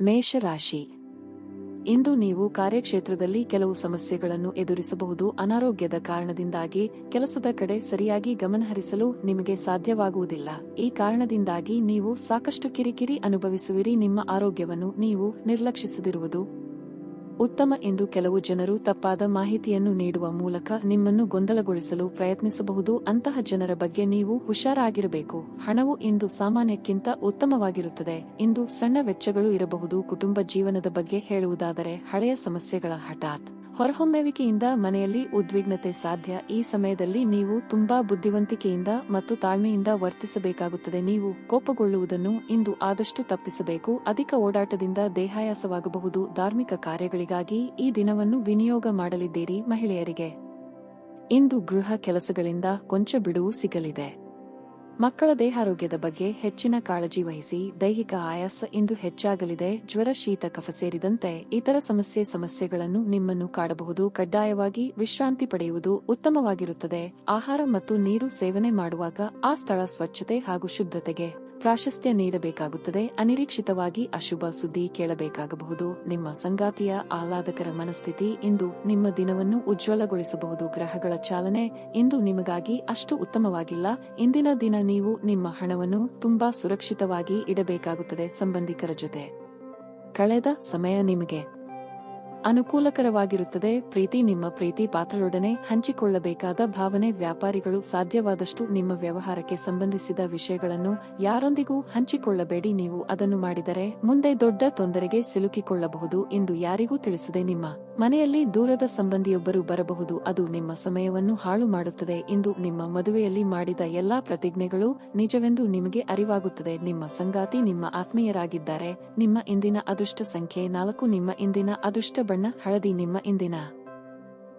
ಮೇಷರಾಶಿ. ಇಂದು ನೀವು ಕಾರ್ಯಕ್ಷೇತ್ರದಲ್ಲಿ ಕೆಲವು ಸಮಸ್ಯೆಗಳನ್ನು ಎದುರಿಸಬಹುದು. ಅನಾರೋಗ್ಯದ ಕಾರಣದಿಂದಾಗಿ ಕೆಲಸದ ಕಡೆ ಸರಿಯಾಗಿ ಗಮನಹರಿಸಲು ನಿಮಗೆ ಸಾಧ್ಯವಾಗುವುದಿಲ್ಲ. ಈ ಕಾರಣದಿಂದಾಗಿ ನೀವು ಸಾಕಷ್ಟು ಕಿರಿಕಿರಿ ಅನುಭವಿಸುವಿರಿ. ನಿಮ್ಮ ಆರೋಗ್ಯವನ್ನು ನೀವು ನಿರ್ಲಕ್ಷಿಸದಿರುವುದು ಉತ್ತಮ ಎಂದು ಕೆಲವು ಜನರು ತಪ್ಪಾದ ಮಾಹಿತಿಯನ್ನು ನೀಡುವ ಮೂಲಕ ನಿಮ್ಮನ್ನು ಗೊಂದಲಗೊಳಿಸಲು ಪ್ರಯತ್ನಿಸಬಹುದು. ಅಂತಹ ಜನರ ಬಗ್ಗೆ ನೀವು ಹುಷಾರಾಗಿರಬೇಕು. ಹಣವು ಇಂದು ಸಾಮಾನ್ಯಕ್ಕಿಂತ ಉತ್ತಮವಾಗಿರುತ್ತದೆ. ಇಂದು ಸಣ್ಣ ವೆಚ್ಚಗಳು ಇರಬಹುದು. ಕುಟುಂಬ ಜೀವನದ ಬಗ್ಗೆ ಹೇಳುವುದಾದರೆ ಹಳೆಯ ಸಮಸ್ಯೆಗಳ ಹಠಾತ್ ಹೊರಹೊಮ್ಮುವಿಕೆಯಿಂದ ಮನೆಯಲ್ಲಿ ಉದ್ವಿಗ್ನತೆ ಸಾಧ್ಯ. ಈ ಸಮಯದಲ್ಲಿ ನೀವು ತುಂಬಾ ಬುದ್ಧಿವಂತಿಕೆಯಿಂದ ಮತ್ತು ತಾಳ್ಮೆಯಿಂದ ವರ್ತಿಸಬೇಕಾಗುತ್ತದೆ. ನೀವು ಕೋಪಗೊಳ್ಳುವುದನ್ನು ಇಂದು ಆದಷ್ಟು ತಪ್ಪಿಸಬೇಕು. ಅಧಿಕ ಓಡಾಟದಿಂದ ದೇಹಾಯಾಸವಾಗಬಹುದು. ಧಾರ್ಮಿಕ ಕಾರ್ಯಗಳಿಗಾಗಿ ಈ ದಿನವನ್ನು ವಿನಿಯೋಗ ಮಾಡಲಿದ್ದೀರಿ. ಮಹಿಳೆಯರಿಗೆ ಇಂದು ಗೃಹ ಕೆಲಸಗಳಿಂದ ಕೊಂಚ ಬಿಡುವು ಸಿಗಲಿದೆ. ಮಕ್ಕಳ ದೇಹಾರೋಗ್ಯದ ಬಗ್ಗೆ ಹೆಚ್ಚಿನ ಕಾಳಜಿ ವಹಿಸಿ. ದೈಹಿಕ ಆಯಾಸ ಇಂದು ಹೆಚ್ಚಾಗಲಿದೆ. ಜ್ವರ, ಶೀತ, ಕಫ ಸೇರಿದಂತೆ ಇತರ ಸಮಸ್ಯೆಗಳನ್ನು ನಿಮ್ಮನ್ನು ಕಾಡಬಹುದು. ಕಡ್ಡಾಯವಾಗಿ ವಿಶ್ರಾಂತಿ ಪಡೆಯುವುದು ಉತ್ತಮವಾಗಿರುತ್ತದೆ. ಆಹಾರ ಮತ್ತು ನೀರು ಸೇವನೆ ಮಾಡುವಾಗ ಆ ಸ್ಥಳ ಸ್ವಚ್ಛತೆ ಹಾಗೂ ಶುದ್ಧತೆಗೆ ಪ್ರಾಶಸ್ತ್ಯ ನೀಡಬೇಕಾಗುತ್ತದೆ. ಅನಿರೀಕ್ಷಿತವಾಗಿ ಅಶುಭ ಸುದ್ದಿ ಕೇಳಬೇಕಾಗಬಹುದು. ನಿಮ್ಮ ಸಂಗಾತಿಯ ಆಹ್ಲಾದಕರ ಮನಸ್ಥಿತಿ ಇಂದು ನಿಮ್ಮ ದಿನವನ್ನು ಉಜ್ವಲಗೊಳಿಸಬಹುದು. ಗ್ರಹಗಳ ಚಾಲನೆ ಇಂದು ನಿಮಗಾಗಿ ಅಷ್ಟು ಉತ್ತಮವಾಗಿಲ್ಲ. ಇಂದಿನ ದಿನ ನೀವು ನಿಮ್ಮ ಹಣವನ್ನು ತುಂಬಾ ಸುರಕ್ಷಿತವಾಗಿ ಇಡಬೇಕಾಗುತ್ತದೆ. ಸಂಬಂಧಿಕರ ಜೊತೆ ಕಳೆದ ಸಮಯ ನಿಮಗೆ ಅನುಕೂಲಕರವಾಗಿರುತ್ತದೆ. ಪ್ರೀತಿ ನಿಮ್ಮ ಪ್ರೀತಿ ಪಾತ್ರರೊಡನೆ ಹಂಚಿಕೊಳ್ಳಬೇಕಾದ ಭಾವನೆ. ವ್ಯಾಪಾರಿಗಳು ಸಾಧ್ಯವಾದಷ್ಟು ನಿಮ್ಮ ವ್ಯವಹಾರಕ್ಕೆ ಸಂಬಂಧಿಸಿದ ವಿಷಯಗಳನ್ನು ಯಾರೊಂದಿಗೂ ಹಂಚಿಕೊಳ್ಳಬೇಡಿ. ನೀವು ಅದನ್ನು ಮಾಡಿದರೆ ಮುಂದೆ ದೊಡ್ಡ ತೊಂದರೆಗೆ ಸಿಲುಕಿಕೊಳ್ಳಬಹುದು. ಇಂದು ಯಾರಿಗೂ ತಿಳಿಸದೆ ನಿಮ್ಮ ಮನೆಯಲ್ಲಿ ದೂರದ ಸಂಬಂಧಿಯೊಬ್ಬರು ಬರಬಹುದು. ಅದು ನಿಮ್ಮ ಸಮಯವನ್ನು ಹಾಳು ಮಾಡುತ್ತದೆ. ಇಂದು ನಿಮ್ಮ ಮದುವೆಯಲ್ಲಿ ಮಾಡಿದ ಎಲ್ಲಾ ಪ್ರತಿಜ್ಞೆಗಳು ನಿಜವೆಂದು ನಿಮಗೆ ಅರಿವಾಗುತ್ತದೆ. ನಿಮ್ಮ ಸಂಗಾತಿ ನಿಮ್ಮ ಆತ್ಮೀಯರಾಗಿದ್ದಾರೆ. ನಿಮ್ಮ ಇಂದಿನ ಅದೃಷ್ಟ ಸಂಖ್ಯೆ 4. ನಿಮ್ಮ ಇಂದಿನ ಅದೃಷ್ಟ ಬಣ್ಣ ಹಳದಿ. ನಿಮ್ಮ ಇಂದಿನ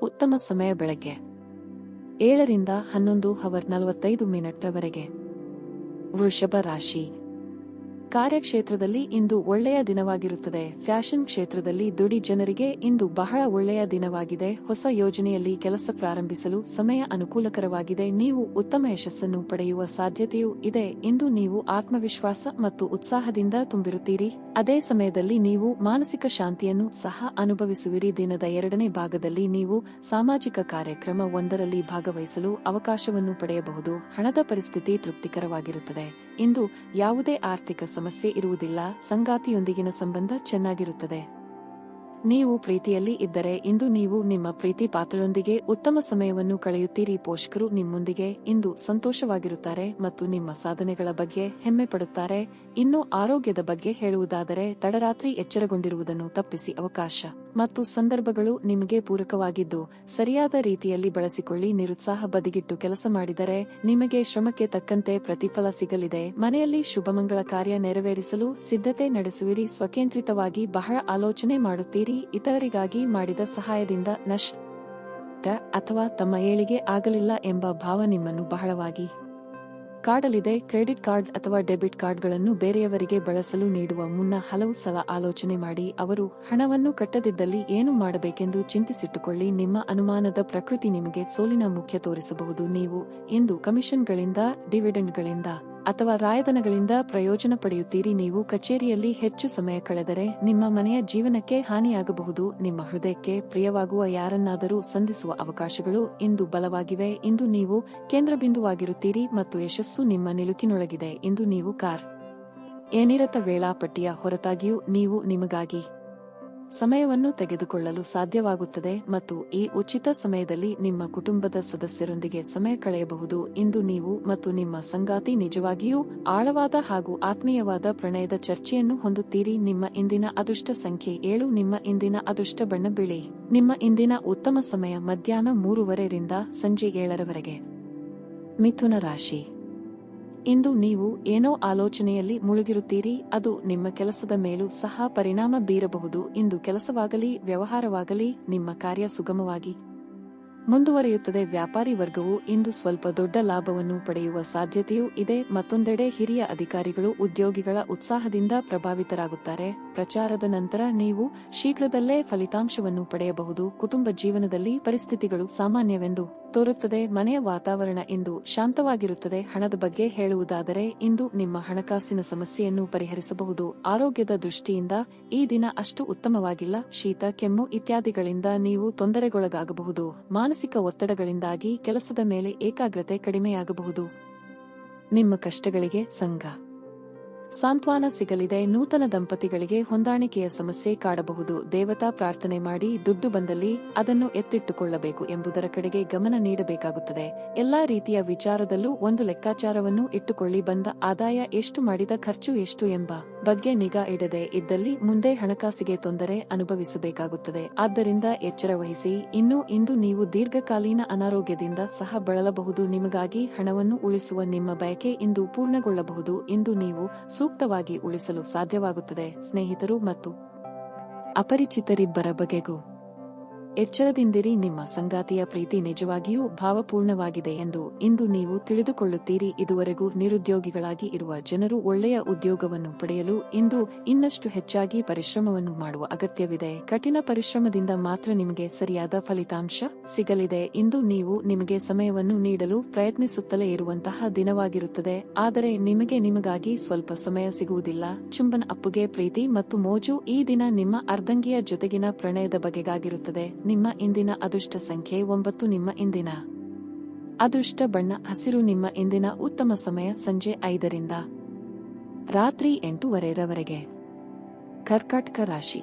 ಉತ್ತಮ ಸಮಯ ಬೆಳಗ್ಗೆ 7 ರಿಂದ 11:45 ರವರೆಗೆ. ವೃಷಭ ರಾಶಿ. ಕಾರ್ಯಕ್ಷೇತ್ರದಲ್ಲಿ ಇಂದು ಒಳ್ಳೆಯ ದಿನವಾಗಿರುತ್ತದೆ. ಫ್ಯಾಷನ್ ಕ್ಷೇತ್ರದಲ್ಲಿ ದುಡಿ ಜನರಿಗೆ ಇಂದು ಬಹಳ ಒಳ್ಳೆಯ ದಿನವಾಗಿದೆ. ಹೊಸ ಯೋಜನೆಯಲ್ಲಿ ಕೆಲಸ ಪ್ರಾರಂಭಿಸಲು ಸಮಯ ಅನುಕೂಲಕರವಾಗಿದೆ. ನೀವು ಉತ್ತಮ ಯಶಸ್ಸನ್ನು ಪಡೆಯುವ ಸಾಧ್ಯತೆಯೂ ಇದೆ. ಇಂದು ನೀವು ಆತ್ಮವಿಶ್ವಾಸ ಮತ್ತು ಉತ್ಸಾಹದಿಂದ ತುಂಬಿರುತ್ತೀರಿ. ಅದೇ ಸಮಯದಲ್ಲಿ ನೀವು ಮಾನಸಿಕ ಶಾಂತಿಯನ್ನು ಸಹ ಅನುಭವಿಸುವಿರಿ. ದಿನದ 2ನೇ ಭಾಗದಲ್ಲಿ ನೀವು ಸಾಮಾಜಿಕ ಕಾರ್ಯಕ್ರಮ ಒಂದರಲ್ಲಿ ಭಾಗವಹಿಸಲು ಅವಕಾಶವನ್ನು ಪಡೆಯಬಹುದು. ಹಣದ ಪರಿಸ್ಥಿತಿ ತೃಪ್ತಿಕರವಾಗಿರುತ್ತದೆ. ಇಂದು ಯಾವುದೇ ಆರ್ಥಿಕ ಸಮಸ್ಯೆ ಇರುವುದಿಲ್ಲ. ಸಂಗಾತಿಯೊಂದಿಗಿನ ಸಂಬಂಧ ಚೆನ್ನಾಗಿರುತ್ತದೆ. ನೀವು ಪ್ರೀತಿಯಲ್ಲಿ ಇದ್ದರೆ ಇಂದು ನೀವು ನಿಮ್ಮ ಪ್ರೀತಿ ಪಾತ್ರರೊಂದಿಗೆ ಉತ್ತಮ ಸಮಯವನ್ನು ಕಳೆಯುತ್ತೀರಿ. ಪೋಷಕರು ನಿಮ್ಮೊಂದಿಗೆ ಇಂದು ಸಂತೋಷವಾಗಿರುತ್ತಾರೆ ಮತ್ತು ನಿಮ್ಮ ಸಾಧನೆಗಳ ಬಗ್ಗೆ ಹೆಮ್ಮೆ ಪಡುತ್ತಾರೆ. ಇನ್ನು ಆರೋಗ್ಯದ ಬಗ್ಗೆ ಹೇಳುವುದಾದರೆ ತಡರಾತ್ರಿ ಎಚ್ಚರಗೊಂಡಿರುವುದನ್ನು ತಪ್ಪಿಸಿ. ಅವಕಾಶ ಮತ್ತು ಸಂದರ್ಭಗಳು ನಿಮಗೆ ಪೂರಕವಾಗಿದ್ದು ಸರಿಯಾದ ರೀತಿಯಲ್ಲಿ ಬಳಸಿಕೊಳ್ಳಿ. ನಿರುತ್ಸಾಹ ಬದಿಗಿಟ್ಟು ಕೆಲಸ ಮಾಡಿದರೆ ನಿಮಗೆ ಶ್ರಮಕ್ಕೆ ತಕ್ಕಂತೆ ಪ್ರತಿಫಲ ಸಿಗಲಿದೆ. ಮನೆಯಲ್ಲಿ ಶುಭಮಂಗಳ ಕಾರ್ಯ ನೆರವೇರಿಸಲು ಸಿದ್ಧತೆ ನಡೆಸುವಿರಿ. ಸ್ವಕೇಂದ್ರಿತವಾಗಿ ಬಹಳ ಆಲೋಚನೆ ಮಾಡುತ್ತೀರಿ. ಇತರರಿಗಾಗಿ ಮಾಡಿದ ಸಹಾಯದಿಂದ ನಷ್ಟ ಅಥವಾ ತಮ್ಮ ಏಳಿಗೆ ಆಗಲಿಲ್ಲ ಎಂಬ ಭಾವ ನಿಮ್ಮನ್ನು ಬಹಳವಾಗಿ ಕಾಡಲಿದೆ. ಕ್ರೆಡಿಟ್ ಕಾರ್ಡ್ ಅಥವಾ ಡೆಬಿಟ್ ಕಾರ್ಡ್ಗಳನ್ನು ಬೇರೆಯವರಿಗೆ ಬಳಸಲು ನೀಡುವ ಮುನ್ನ ಹಲವು ಸಲ ಆಲೋಚನೆ ಮಾಡಿ. ಅವರು ಹಣವನ್ನು ಕಟ್ಟದಿದ್ದಲ್ಲಿ ಏನು ಮಾಡಬೇಕೆಂದು ಚಿಂತಿಸಿಟ್ಟುಕೊಳ್ಳಿ. ನಿಮ್ಮ ಅನುಮಾನದ ಪ್ರಕೃತಿ ನಿಮಗೆ ಸೋಲಿನ ಮುಖ್ಯ ತೋರಿಸಬಹುದು. ನೀವು ಇಂದು ಕಮಿಷನ್ಗಳಿಂದ, ಡಿವಿಡೆಂಡ್ಗಳಿಂದ ಅಥವಾ ರಾಯಧನಗಳಿಂದ ಪ್ರಯೋಜನ ಪಡೆಯುತ್ತೀರಿ. ನೀವು ಕಚೇರಿಯಲ್ಲಿ ಹೆಚ್ಚು ಸಮಯ ಕಳೆದರೆ ನಿಮ್ಮ ಮನೆಯ ಜೀವನಕ್ಕೆ ಹಾನಿಯಾಗಬಹುದು. ನಿಮ್ಮ ಹೃದಯಕ್ಕೆ ಪ್ರಿಯವಾಗುವ ಯಾರನ್ನಾದರೂ ಸಂಧಿಸುವ ಅವಕಾಶಗಳು ಇಂದು ಬಲವಾಗಿವೆ. ಇಂದು ನೀವು ಕೇಂದ್ರಬಿಂದುವಾಗಿರುತ್ತೀರಿ ಮತ್ತು ಯಶಸ್ಸು ನಿಮ್ಮ ನಿಲುಕಿನೊಳಗಿದೆ. ಇಂದು ನೀವು ಏನಿರತ ವೇಳಾಪಟ್ಟಿಯ ಹೊರತಾಗಿಯೂ ನೀವು ನಿಮಗಾಗಿ ಸಮಯವನ್ನು ತೆಗೆದುಕೊಳ್ಳಲು ಸಾಧ್ಯವಾಗುತ್ತದೆ ಮತ್ತು ಈ ಉಚಿತ ಸಮಯದಲ್ಲಿ ನಿಮ್ಮ ಕುಟುಂಬದ ಸದಸ್ಯರೊಂದಿಗೆ ಸಮಯ ಕಳೆಯಬಹುದು. ಇಂದು ನೀವು ಮತ್ತು ನಿಮ್ಮ ಸಂಗಾತಿ ನಿಜವಾಗಿಯೂ ಆಳವಾದ ಹಾಗೂ ಆತ್ಮೀಯವಾದ ಪ್ರಣಯದ ಚರ್ಚೆಯನ್ನು ಹೊಂದುತ್ತೀರಿ. ನಿಮ್ಮ ಇಂದಿನ ಅದೃಷ್ಟ ಸಂಖ್ಯೆ 7. ನಿಮ್ಮ ಇಂದಿನ ಅದೃಷ್ಟ ಬಣ್ಣ ಬಿಳಿ. ನಿಮ್ಮ ಇಂದಿನ ಉತ್ತಮ ಸಮಯ ಮಧ್ಯಾಹ್ನ 3:30 ರಿಂದ ಸಂಜೆ 7 ರವರೆಗೆ. ಮಿಥುನ ರಾಶಿ. ಇಂದು ನೀವು ಏನೋ ಆಲೋಚನೆಯಲ್ಲಿ ಮುಳುಗಿರುತ್ತೀರಿ. ಅದು ನಿಮ್ಮ ಕೆಲಸದ ಮೇಲೂ ಸಹ ಪರಿಣಾಮ ಬೀರಬಹುದು. ಇಂದು ಕೆಲಸವಾಗಲಿ ವ್ಯವಹಾರವಾಗಲಿ ನಿಮ್ಮ ಕಾರ್ಯ ಸುಗಮವಾಗಿ ಮುಂದುವರಿಯುತ್ತದೆ. ವ್ಯಾಪಾರಿ ವರ್ಗವು ಇಂದು ಸ್ವಲ್ಪ ದೊಡ್ಡ ಲಾಭವನ್ನು ಪಡೆಯುವ ಸಾಧ್ಯತೆಯೂ ಇದೆ. ಮತ್ತೊಂದೆಡೆ ಹಿರಿಯ ಅಧಿಕಾರಿಗಳು ಉದ್ಯೋಗಿಗಳ ಉತ್ಸಾಹದಿಂದ ಪ್ರಭಾವಿತರಾಗುತ್ತಾರೆ. ಪ್ರಚಾರದ ನಂತರ ನೀವು ಶೀಘ್ರದಲ್ಲೇ ಫಲಿತಾಂಶವನ್ನು ಪಡೆಯಬಹುದು. ಕುಟುಂಬ ಜೀವನದಲ್ಲಿ ಪರಿಸ್ಥಿತಿಗಳು ಸಾಮಾನ್ಯವೆಂದು ತೋರುತ್ತದೆ. ಮನೆಯ ವಾತಾವರಣ ಇಂದು ಶಾಂತವಾಗಿರುತ್ತದೆ. ಹಣದ ಬಗ್ಗೆ ಹೇಳುವುದಾದರೆ ಇಂದು ನಿಮ್ಮ ಹಣಕಾಸಿನ ಸಮಸ್ಯೆಯನ್ನು ಪರಿಹರಿಸಬಹುದು. ಆರೋಗ್ಯದ ದೃಷ್ಟಿಯಿಂದ ಈ ದಿನ ಅಷ್ಟು ಉತ್ತಮವಾಗಿಲ್ಲ. ಶೀತ, ಕೆಮ್ಮು ಇತ್ಯಾದಿಗಳಿಂದ ನೀವು ತೊಂದರೆಗೊಳಗಾಗಬಹುದು. ಮಾನಸಿಕ ಒತ್ತಡಗಳಿಂದಾಗಿ ಕೆಲಸದ ಮೇಲೆ ಏಕಾಗ್ರತೆ ಕಡಿಮೆಯಾಗಬಹುದು. ನಿಮ್ಮ ಕಷ್ಟಗಳಿಗೆ ಸಾಂತ್ವನ ಸಿಗಲಿದೆ. ನೂತನ ದಂಪತಿಗಳಿಗೆ ಹೊಂದಾಣಿಕೆಯ ಸಮಸ್ಯೆ ಕಾಡಬಹುದು. ದೇವತಾ ಪ್ರಾರ್ಥನೆ ಮಾಡಿ ದುಡ್ಡು ಬಂದಲ್ಲಿ ಅದನ್ನು ಎತ್ತಿಟ್ಟುಕೊಳ್ಳಬೇಕು ಎಂಬುದರ ಕಡೆಗೆ ಗಮನ ನೀಡಬೇಕಾಗುತ್ತದೆ. ಎಲ್ಲಾ ರೀತಿಯ ವಿಚಾರದಲ್ಲೂ ಒಂದು ಲೆಕ್ಕಾಚಾರವನ್ನು ಇಟ್ಟುಕೊಳ್ಳಿ. ಬಂದ ಆದಾಯ ಎಷ್ಟು, ಮಾಡಿದ ಖರ್ಚು ಎಷ್ಟು ಎಂಬ ಬಗ್ಗೆ ನಿಗಾ ಇಡದೆ ಇದ್ದಲ್ಲಿ ಮುಂದೆ ಹಣಕಾಸಿಗೆ ತೊಂದರೆ ಅನುಭವಿಸಬೇಕಾಗುತ್ತದೆ. ಆದ್ದರಿಂದ ಎಚ್ಚರ ವಹಿಸಿ. ಇಂದು ನೀವು ದೀರ್ಘಕಾಲೀನ ಅನಾರೋಗ್ಯದಿಂದ ಸಹ ಬಳಲಬಹುದು. ನಿಮಗಾಗಿ ಹಣವನ್ನು ಉಳಿಸುವ ನಿಮ್ಮ ಬಯಕೆ ಇಂದು ಪೂರ್ಣಗೊಳ್ಳಬಹುದು. ಇಂದು ನೀವು ಸೂಕ್ತವಾಗಿ ಉಳಿಸಲು ಸಾಧ್ಯವಾಗುತ್ತದೆ. ಸ್ನೇಹಿತರು ಮತ್ತು ಅಪರಿಚಿತರಿಬ್ಬರ ಬಗೆಗೂ ಎಚ್ಚರದಿಂದಿರಿ. ನಿಮ್ಮ ಸಂಗಾತಿಯ ಪ್ರೀತಿ ನಿಜವಾಗಿಯೂ ಭಾವಪೂರ್ಣವಾಗಿದೆ ಎಂದು ಇಂದು ನೀವು ತಿಳಿದುಕೊಳ್ಳುತ್ತೀರಿ. ಇದುವರೆಗೂ ನಿರುದ್ಯೋಗಿಗಳಾಗಿ ಇರುವ ಜನರು ಒಳ್ಳೆಯ ಉದ್ಯೋಗವನ್ನು ಪಡೆಯಲು ಇಂದು ಇನ್ನಷ್ಟು ಹೆಚ್ಚಾಗಿ ಪರಿಶ್ರಮವನ್ನು ಮಾಡುವ ಅಗತ್ಯವಿದೆ. ಕಠಿಣ ಪರಿಶ್ರಮದಿಂದ ಮಾತ್ರ ನಿಮಗೆ ಸರಿಯಾದ ಫಲಿತಾಂಶ ಸಿಗಲಿದೆ. ಇಂದು ನೀವು ನಿಮಗೆ ಸಮಯವನ್ನು ನೀಡಲು ಪ್ರಯತ್ನಿಸುತ್ತಲೇ ಇರುವಂತಹ ದಿನವಾಗಿರುತ್ತದೆ. ಆದರೆ ನಿಮಗಾಗಿ ಸ್ವಲ್ಪ ಸಮಯ ಸಿಗುವುದಿಲ್ಲ. ಚುಂಬನ ಅಪ್ಪುಗೆ ಪ್ರೀತಿ ಮತ್ತು ಮೋಜು. ಈ ದಿನ ನಿಮ್ಮ ಅರ್ಧಂಗಿಯ ಜೊತೆಗಿನ ಪ್ರಣಯದ ಬಗೆಗಾಗಿರುತ್ತದೆ. ನಿಮ್ಮ ಇಂದಿನ ಅದೃಷ್ಟ ಸಂಖ್ಯೆ 9. ನಿಮ್ಮ ಇಂದಿನ ಅದೃಷ್ಟ ಬಣ್ಣ ಹಸಿರು. ನಿಮ್ಮ ಇಂದಿನ ಉತ್ತಮ ಸಮಯ ಸಂಜೆ 5 ರಿಂದ ರಾತ್ರಿ 8:30 ಕರ್ಕಾಟಕ ರಾಶಿ.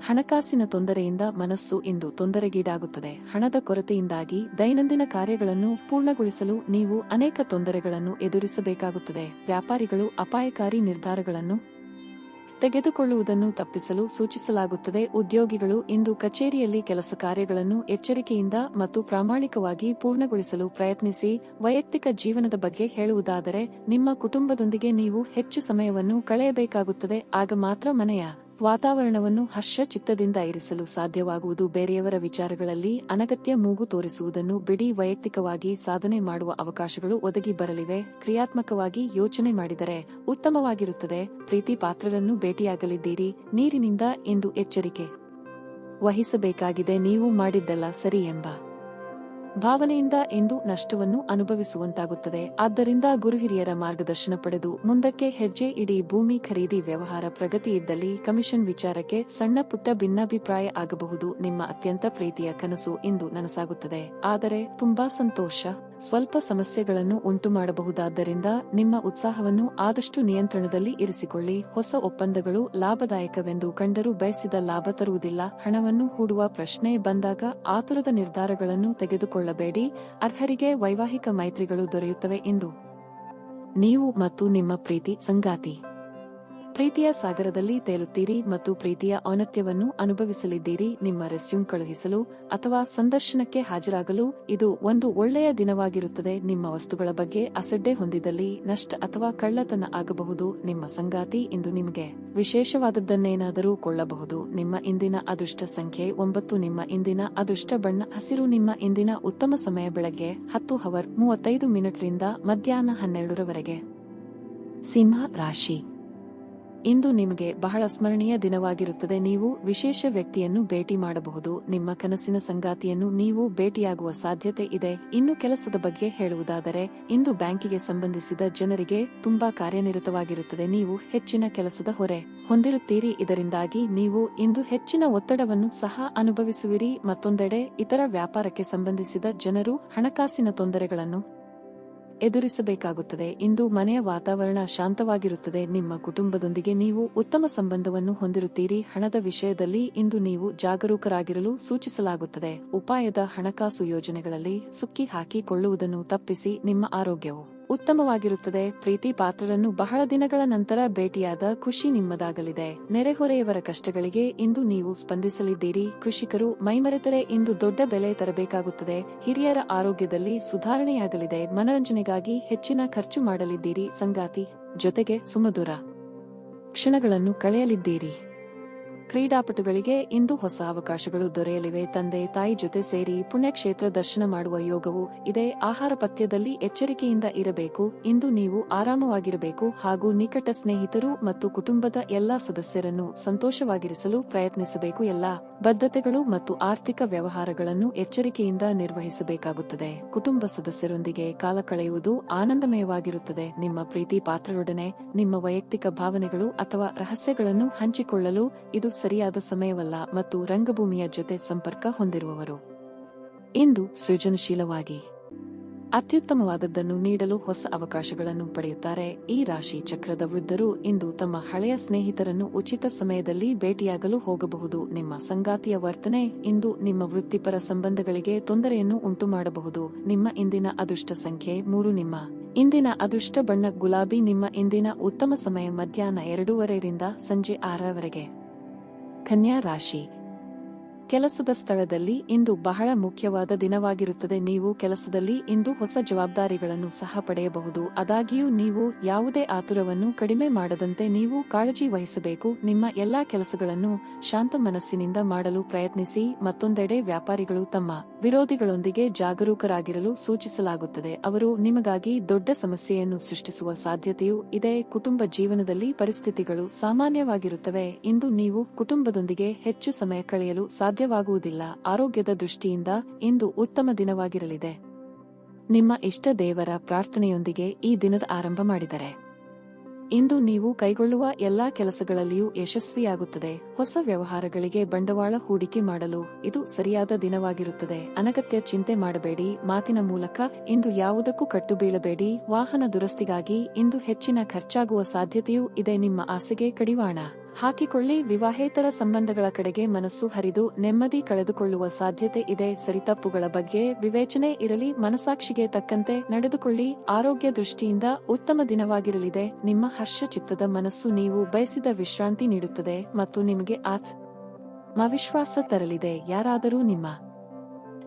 ಹಣಕಾಸಿನ ತೊಂದರೆಯಿಂದ ಮನಸ್ಸು ಇಂದು ತೊಂದರೆಗೀಡಾಗುತ್ತದೆ. ಹಣದ ಕೊರತೆಯಿಂದಾಗಿ ದೈನಂದಿನ ಕಾರ್ಯಗಳನ್ನು ಪೂರ್ಣಗೊಳಿಸಲು ನೀವು ಅನೇಕ ತೊಂದರೆಗಳನ್ನು ಎದುರಿಸಬೇಕಾಗುತ್ತದೆ. ವ್ಯಾಪಾರಿಗಳು ಅಪಾಯಕಾರಿ ನಿರ್ಧಾರಗಳನ್ನು ತೆಗೆದುಕೊಳ್ಳುವುದನ್ನು ತಪ್ಪಿಸಲು ಸೂಚಿಸಲಾಗುತ್ತದೆ. ಉದ್ಯೋಗಿಗಳು ಇಂದು ಕಚೇರಿಯಲ್ಲಿ ಕೆಲಸ ಕಾರ್ಯಗಳನ್ನು ಎಚ್ಚರಿಕೆಯಿಂದ ಮತ್ತು ಪ್ರಾಮಾಣಿಕವಾಗಿ ಪೂರ್ಣಗೊಳಿಸಲು ಪ್ರಯತ್ನಿಸಿ. ವೈಯಕ್ತಿಕ ಜೀವನದ ಬಗ್ಗೆ ಹೇಳುವುದಾದರೆ ನಿಮ್ಮ ಕುಟುಂಬದೊಂದಿಗೆ ನೀವು ಹೆಚ್ಚು ಸಮಯವನ್ನು ಕಳೆಯಬೇಕಾಗುತ್ತದೆ. ಆಗ ಮಾತ್ರ ಮನೆಯ ವಾತಾವರಣವನ್ನು ಹರ್ಷ ಚಿತ್ತದಿಂದ ಇರಿಸಲು ಸಾಧ್ಯವಾಗುವುದು. ಬೇರೆಯವರ ವಿಚಾರಗಳಲ್ಲಿ ಅನಗತ್ಯ ಮೂಗು ತೋರಿಸುವುದನ್ನು ಬಿಡಿ. ವೈಯಕ್ತಿಕವಾಗಿ ಸಾಧನೆ ಮಾಡುವ ಅವಕಾಶಗಳು ಒದಗಿ ಬರಲಿವೆ. ಕ್ರಿಯಾತ್ಮಕವಾಗಿ ಯೋಚನೆ ಮಾಡಿದರೆ ಉತ್ತಮವಾಗಿರುತ್ತದೆ. ಪ್ರೀತಿ ಪಾತ್ರರನ್ನು ಭೇಟಿಯಾಗಲಿದ್ದೀರಿ. ನೀರಿನಿಂದ ಇಂದು ಎಚ್ಚರಿಕೆ ವಹಿಸಬೇಕಾಗಿದೆ. ನೀವು ಮಾಡಿದ್ದೆಲ್ಲ ಸರಿ ಎಂಬ ಭಾವನೆಯಿಂದ ಇಂದು ನಷ್ಟವನ್ನು ಅನುಭವಿಸುವಂತಾಗುತ್ತದೆ. ಆದ್ದರಿಂದ ಗುರುಹಿರಿಯರ ಮಾರ್ಗದರ್ಶನ ಪಡೆದು ಮುಂದಕ್ಕೆ ಹೆಜ್ಜೆ ಇಡಿ. ಭೂಮಿ ಖರೀದಿ ವ್ಯವಹಾರ ಪ್ರಗತಿ ಇದ್ದಲ್ಲಿ ಕಮಿಷನ್ ವಿಚಾರಕ್ಕೆ ಸಣ್ಣ ಪುಟ್ಟ ಭಿನ್ನಾಭಿಪ್ರಾಯ ಆಗಬಹುದು. ನಿಮ್ಮ ಅತ್ಯಂತ ಪ್ರೀತಿಯ ಕನಸು ಇಂದು ನನಸಾಗುತ್ತದೆ. ಆದರೆ ತುಂಬಾ ಸಂತೋಷ ಸ್ವಲ್ಪ ಸಮಸ್ಯೆಗಳನ್ನು ಉಂಟು ಮಾಡಬಹುದಾದ್ದರಿಂದ ನಿಮ್ಮ ಉತ್ಸಾಹವನ್ನು ಆದಷ್ಟು ನಿಯಂತ್ರಣದಲ್ಲಿ ಇರಿಸಿಕೊಳ್ಳಿ. ಹೊಸ ಒಪ್ಪಂದಗಳು ಲಾಭದಾಯಕವೆಂದು ಕಂಡರೂ ಬಯಸಿದ ಲಾಭ ತರುವುದಿಲ್ಲ. ಹಣವನ್ನು ಹೂಡುವ ಪ್ರಶ್ನೆ ಬಂದಾಗ ಆತುರದ ನಿರ್ಧಾರಗಳನ್ನು ತೆಗೆದುಕೊಳ್ಳಬೇಡಿ. ಅರ್ಹರಿಗೆ ವೈವಾಹಿಕ ಮೈತ್ರಿಗಳು ದೊರೆಯುತ್ತವೆ. ಇಂದು ನೀವು ಮತ್ತು ನಿಮ್ಮ ಪ್ರೀತಿ ಸಂಗಾತಿ ಪ್ರೀತಿಯ ಸಾಗರದಲ್ಲಿ ತೇಲುತ್ತೀರಿ ಮತ್ತು ಪ್ರೀತಿಯ ಔನ್ನತ್ಯವನ್ನು ಅನುಭವಿಸಲಿದ್ದೀರಿ. ನಿಮ್ಮ ರೆಸ್ಯೂಮ್ ಕಳುಹಿಸಲು ಅಥವಾ ಸಂದರ್ಶನಕ್ಕೆ ಹಾಜರಾಗಲು ಇದು ಒಂದು ಒಳ್ಳೆಯ ದಿನವಾಗಿರುತ್ತದೆ. ನಿಮ್ಮ ವಸ್ತುಗಳ ಬಗ್ಗೆ ಅಸಡ್ಡೆ ಹೊಂದಿದಲ್ಲಿ ನಷ್ಟ ಅಥವಾ ಕಳ್ಳತನ ಆಗಬಹುದು. ನಿಮ್ಮ ಸಂಗಾತಿ ಇಂದು ನಿಮಗೆ ವಿಶೇಷವಾದದ್ದನ್ನೇನಾದರೂ ಕೊಳ್ಳಬಹುದು. ನಿಮ್ಮ ಇಂದಿನ ಅದೃಷ್ಟ ಸಂಖ್ಯೆ 9. ನಿಮ್ಮ ಇಂದಿನ ಅದೃಷ್ಟ ಬಣ್ಣ ಹಸಿರು. ನಿಮ್ಮ ಇಂದಿನ ಉತ್ತಮ ಸಮಯ ಬೆಳಗ್ಗೆ 10:35 ರಿಂದ ಮಧ್ಯಾಹ್ನ 12 ಸಿಂಹ ರಾಶಿ. ಇಂದು ನಿಮಗೆ ಬಹಳ ಸ್ಮರಣೀಯ ದಿನವಾಗಿರುತ್ತದೆ. ನೀವು ವಿಶೇಷ ವ್ಯಕ್ತಿಯನ್ನು ಭೇಟಿ ಮಾಡಬಹುದು. ನಿಮ್ಮ ಕನಸಿನ ಸಂಗಾತಿಯನ್ನು ನೀವು ಭೇಟಿಯಾಗುವ ಸಾಧ್ಯತೆ ಇದೆ. ಇನ್ನು ಕೆಲಸದ ಬಗ್ಗೆ ಹೇಳುವುದಾದರೆ ಇಂದು ಬ್ಯಾಂಕಿಗೆ ಸಂಬಂಧಿಸಿದ ಜನರಿಗೆ ತುಂಬಾ ಕಾರ್ಯನಿರತವಾಗಿರುತ್ತದೆ. ನೀವು ಹೆಚ್ಚಿನ ಕೆಲಸದ ಹೊರೆ ಹೊಂದಿರುತ್ತೀರಿ. ಇದರಿಂದಾಗಿ ನೀವು ಇಂದು ಹೆಚ್ಚಿನ ಒತ್ತಡವನ್ನು ಸಹ ಅನುಭವಿಸುವಿರಿ. ಮತ್ತೊಂದೆಡೆ ಇತರ ವ್ಯಾಪಾರಕ್ಕೆ ಸಂಬಂಧಿಸಿದ ಜನರು ಹಣಕಾಸಿನ ತೊಂದರೆಗಳನ್ನು ಎದುರಿಸಬೇಕಾಗುತ್ತದೆ. ಇಂದು ಮನೆಯ ವಾತಾವರಣ ಶಾಂತವಾಗಿರುತ್ತದೆ. ನಿಮ್ಮ ಕುಟುಂಬದೊಂದಿಗೆ ನೀವು ಉತ್ತಮ ಸಂಬಂಧವನ್ನು ಹೊಂದಿರುತ್ತೀರಿ. ಹಣದ ವಿಷಯದಲ್ಲಿ ಇಂದು ನೀವು ಜಾಗರೂಕರಾಗಿರಲು ಸೂಚಿಸಲಾಗುತ್ತದೆ. ಉಪಾಯದ ಹಣಕಾಸು ಯೋಜನೆಗಳಲ್ಲಿ ಸುಕ್ಕಿ ಹಾಕಿಕೊಳ್ಳುವುದನ್ನು ತಪ್ಪಿಸಿ. ನಿಮ್ಮ ಆರೋಗ್ಯವು ಉತ್ತಮವಾಗಿರುತ್ತದೆ. ಪ್ರೀತಿ ಪಾತ್ರರನ್ನು ಬಹಳ ದಿನಗಳ ನಂತರ ಭೇಟಿಯಾದ ಖುಷಿ ನಿಮ್ಮದಾಗಲಿದೆ. ನೆರೆಹೊರೆಯವರ ಕಷ್ಟಗಳಿಗೆ ಇಂದು ನೀವು ಸ್ಪಂದಿಸಲಿದ್ದೀರಿ. ಕೃಷಿಕರು ಮೈಮರೆತರೆ ಇಂದು ದೊಡ್ಡ ಬೆಲೆ ತರಬೇಕಾಗುತ್ತದೆ. ಹಿರಿಯರ ಆರೋಗ್ಯದಲ್ಲಿ ಸುಧಾರಣೆಯಾಗಲಿದೆ. ಮನರಂಜನೆಗಾಗಿ ಹೆಚ್ಚಿನ ಖರ್ಚು ಮಾಡಲಿದ್ದೀರಿ. ಸಂಗಾತಿ ಜೊತೆಗೆ ಸುಮಧುರ ಕ್ಷಣಗಳನ್ನು ಕಳೆಯಲಿದ್ದೀರಿ. ಕ್ರೀಡಾಪಟುಗಳಿಗೆ ಇಂದು ಹೊಸ ಅವಕಾಶಗಳು ದೊರೆಯಲಿವೆ. ತಂದೆ ತಾಯಿ ಜೊತೆ ಸೇರಿ ಪುಣ್ಯಕ್ಷೇತ್ರ ದರ್ಶನ ಮಾಡುವ ಯೋಗವು ಇದೆ. ಆಹಾರ ಪಥ್ಯದಲ್ಲಿ ಎಚ್ಚರಿಕೆಯಿಂದ ಇರಬೇಕು. ಇಂದು ನೀವು ಆರಾಮವಾಗಿರಬೇಕು ಹಾಗೂ ನಿಕಟ ಸ್ನೇಹಿತರು ಮತ್ತು ಕುಟುಂಬದ ಎಲ್ಲಾ ಸದಸ್ಯರನ್ನು ಸಂತೋಷವಾಗಿರಿಸಲು ಪ್ರಯತ್ನಿಸಬೇಕು. ಎಲ್ಲಾ ಬದ್ಧತೆಗಳು ಮತ್ತು ಆರ್ಥಿಕ ವ್ಯವಹಾರಗಳನ್ನು ಎಚ್ಚರಿಕೆಯಿಂದ ನಿರ್ವಹಿಸಬೇಕಾಗುತ್ತದೆ. ಕುಟುಂಬ ಸದಸ್ಯರೊಂದಿಗೆ ಕಾಲ ಕಳೆಯುವುದು ಆನಂದಮಯವಾಗಿರುತ್ತದೆ. ನಿಮ್ಮ ಪ್ರೀತಿ ಪಾತ್ರರೊಡನೆ ನಿಮ್ಮ ವೈಯಕ್ತಿಕ ಭಾವನೆಗಳು ಅಥವಾ ರಹಸ್ಯಗಳನ್ನು ಹಂಚಿಕೊಳ್ಳಲು ಇದು ಸರಿಯಾದ ಸಮಯವಲ್ಲ ಮತ್ತು ರಂಗಭೂಮಿಯ ಜೊತೆ ಸಂಪರ್ಕ ಹೊಂದಿರುವವರು ಇಂದು ಸೃಜನಶೀಲವಾಗಿ ಅತ್ಯುತ್ತಮವಾದದ್ದನ್ನು ನೀಡಲು ಹೊಸ ಅವಕಾಶಗಳನ್ನು ಪಡೆಯುತ್ತಾರೆ. ಈ ರಾಶಿ ಚಕ್ರದ ವೃದ್ಧರು ಇಂದು ತಮ್ಮ ಹಳೆಯ ಸ್ನೇಹಿತರನ್ನು ಉಚಿತ ಸಮಯದಲ್ಲಿ ಭೇಟಿಯಾಗಲು ಹೋಗಬಹುದು. ನಿಮ್ಮ ಸಂಗಾತಿಯ ವರ್ತನೆ ಇಂದು ನಿಮ್ಮ ವೃತ್ತಿಪರ ಸಂಬಂಧಗಳಿಗೆ ತೊಂದರೆಯನ್ನು ಉಂಟುಮಾಡಬಹುದು. ನಿಮ್ಮ ಇಂದಿನ ಅದೃಷ್ಟ ಸಂಖ್ಯೆ 3. ನಿಮ್ಮ ಇಂದಿನ ಅದೃಷ್ಟ ಬಣ್ಣ ಗುಲಾಬಿ. ನಿಮ್ಮ ಇಂದಿನ ಉತ್ತಮ ಸಮಯ ಮಧ್ಯಾಹ್ನ 2:30 ರಿಂದ ಸಂಜೆ 6:00 ಕನ್ಯಾ ರಾಶಿ ಕೆಲಸದ ಸ್ಥಳದಲ್ಲಿ ಇಂದು ಬಹಳ ಮುಖ್ಯವಾದ ದಿನವಾಗಿರುತ್ತದೆ. ನೀವು ಕೆಲಸದಲ್ಲಿ ಇಂದು ಹೊಸ ಜವಾಬ್ದಾರಿಗಳನ್ನು ಸಹ ಪಡೆಯಬಹುದು. ಆದಾಗ್ಯೂ ನೀವು ಯಾವುದೇ ಆತುರವನ್ನು ಕಡಿಮೆ ಮಾಡದಂತೆ ನೀವು ಕಾಳಜಿ ವಹಿಸಬೇಕು. ನಿಮ್ಮ ಎಲ್ಲಾ ಕೆಲಸಗಳನ್ನು ಶಾಂತ ಮನಸ್ಸಿನಿಂದ ಮಾಡಲು ಪ್ರಯತ್ನಿಸಿ. ಮತ್ತೊಂದೆಡೆ ವ್ಯಾಪಾರಿಗಳು ತಮ್ಮ ವಿರೋಧಿಗಳೊಂದಿಗೆ ಜಾಗರೂಕರಾಗಿರಲು ಸೂಚಿಸಲಾಗುತ್ತದೆ. ಅವರು ನಿಮಗಾಗಿ ದೊಡ್ಡ ಸಮಸ್ಯೆಯನ್ನು ಸೃಷ್ಟಿಸುವ ಸಾಧ್ಯತೆಯೂ ಇದೆ. ಕುಟುಂಬ ಜೀವನದಲ್ಲಿ ಪರಿಸ್ಥಿತಿಗಳು ಸಾಮಾನ್ಯವಾಗಿರುತ್ತವೆ. ಇಂದು ನೀವು ಕುಟುಂಬದೊಂದಿಗೆ ಹೆಚ್ಚು ಸಮಯ ಕಳೆಯಲು ಸಾಧ್ಯವಾಗುವುದಿಲ್ಲ. ಆರೋಗ್ಯದ ದೃಷ್ಟಿಯಿಂದ ಇಂದು ಉತ್ತಮ ದಿನವಾಗಿರಲಿದೆ. ನಿಮ್ಮ ಇಷ್ಟ ದೇವರ ಪ್ರಾರ್ಥನೆಯೊಂದಿಗೆ ಈ ದಿನದ ಆರಂಭ ಮಾಡಿದರೆ ಇಂದು ನೀವು ಕೈಗೊಳ್ಳುವ ಎಲ್ಲಾ ಕೆಲಸಗಳಲ್ಲಿಯೂ ಯಶಸ್ವಿಯಾಗುತ್ತದೆ. ಹೊಸ ವ್ಯವಹಾರಗಳಿಗೆ ಬಂಡವಾಳ ಹೂಡಿಕೆ ಮಾಡಲು ಇದು ಸರಿಯಾದ ದಿನವಾಗಿರುತ್ತದೆ. ಅನಗತ್ಯ ಚಿಂತೆ ಮಾಡಬೇಡಿ. ಮಾತಿನ ಮೂಲಕ ಇಂದು ಯಾವುದಕ್ಕೂ ಕಟ್ಟು ಬೀಳಬೇಡಿ. ವಾಹನ ದುರಸ್ತಿಗಾಗಿ ಇಂದು ಹೆಚ್ಚಿನ ಖರ್ಚಾಗುವ ಸಾಧ್ಯತೆಯೂ ಇದೆ. ನಿಮ್ಮ ಆಸೆಗೆ ಕಡಿವಾಣ ಹಾಕಿಕೊಳ್ಳಿ. ವಿವಾಹೇತರ ಸಂಬಂಧಗಳ ಕಡೆಗೆ ಮನಸ್ಸು ಹರಿದು ನೆಮ್ಮದಿ ಕಳೆದುಕೊಳ್ಳುವ ಸಾಧ್ಯತೆ ಇದೆ. ಸರಿತಪ್ಪುಗಳ ಬಗ್ಗೆ ವಿವೇಚನೆ ಇರಲಿ. ಮನಸಾಕ್ಷಿಗೆ ತಕ್ಕಂತೆ ನಡೆದುಕೊಳ್ಳಿ. ಆರೋಗ್ಯ ದೃಷ್ಟಿಯಿಂದ ಉತ್ತಮ ದಿನವಾಗಿರಲಿದೆ. ನಿಮ್ಮ ಹರ್ಷಚಿತ್ತದ ಮನಸ್ಸು ನೀವು ಬಯಸಿದ ವಿಶ್ರಾಂತಿ ನೀಡುತ್ತದೆ ಮತ್ತು ನಿಮಗೆ ಆತ್ಮವಿಶ್ವಾಸ ತರಲಿದೆ. ಯಾರಾದರೂ ನಿಮ್ಮ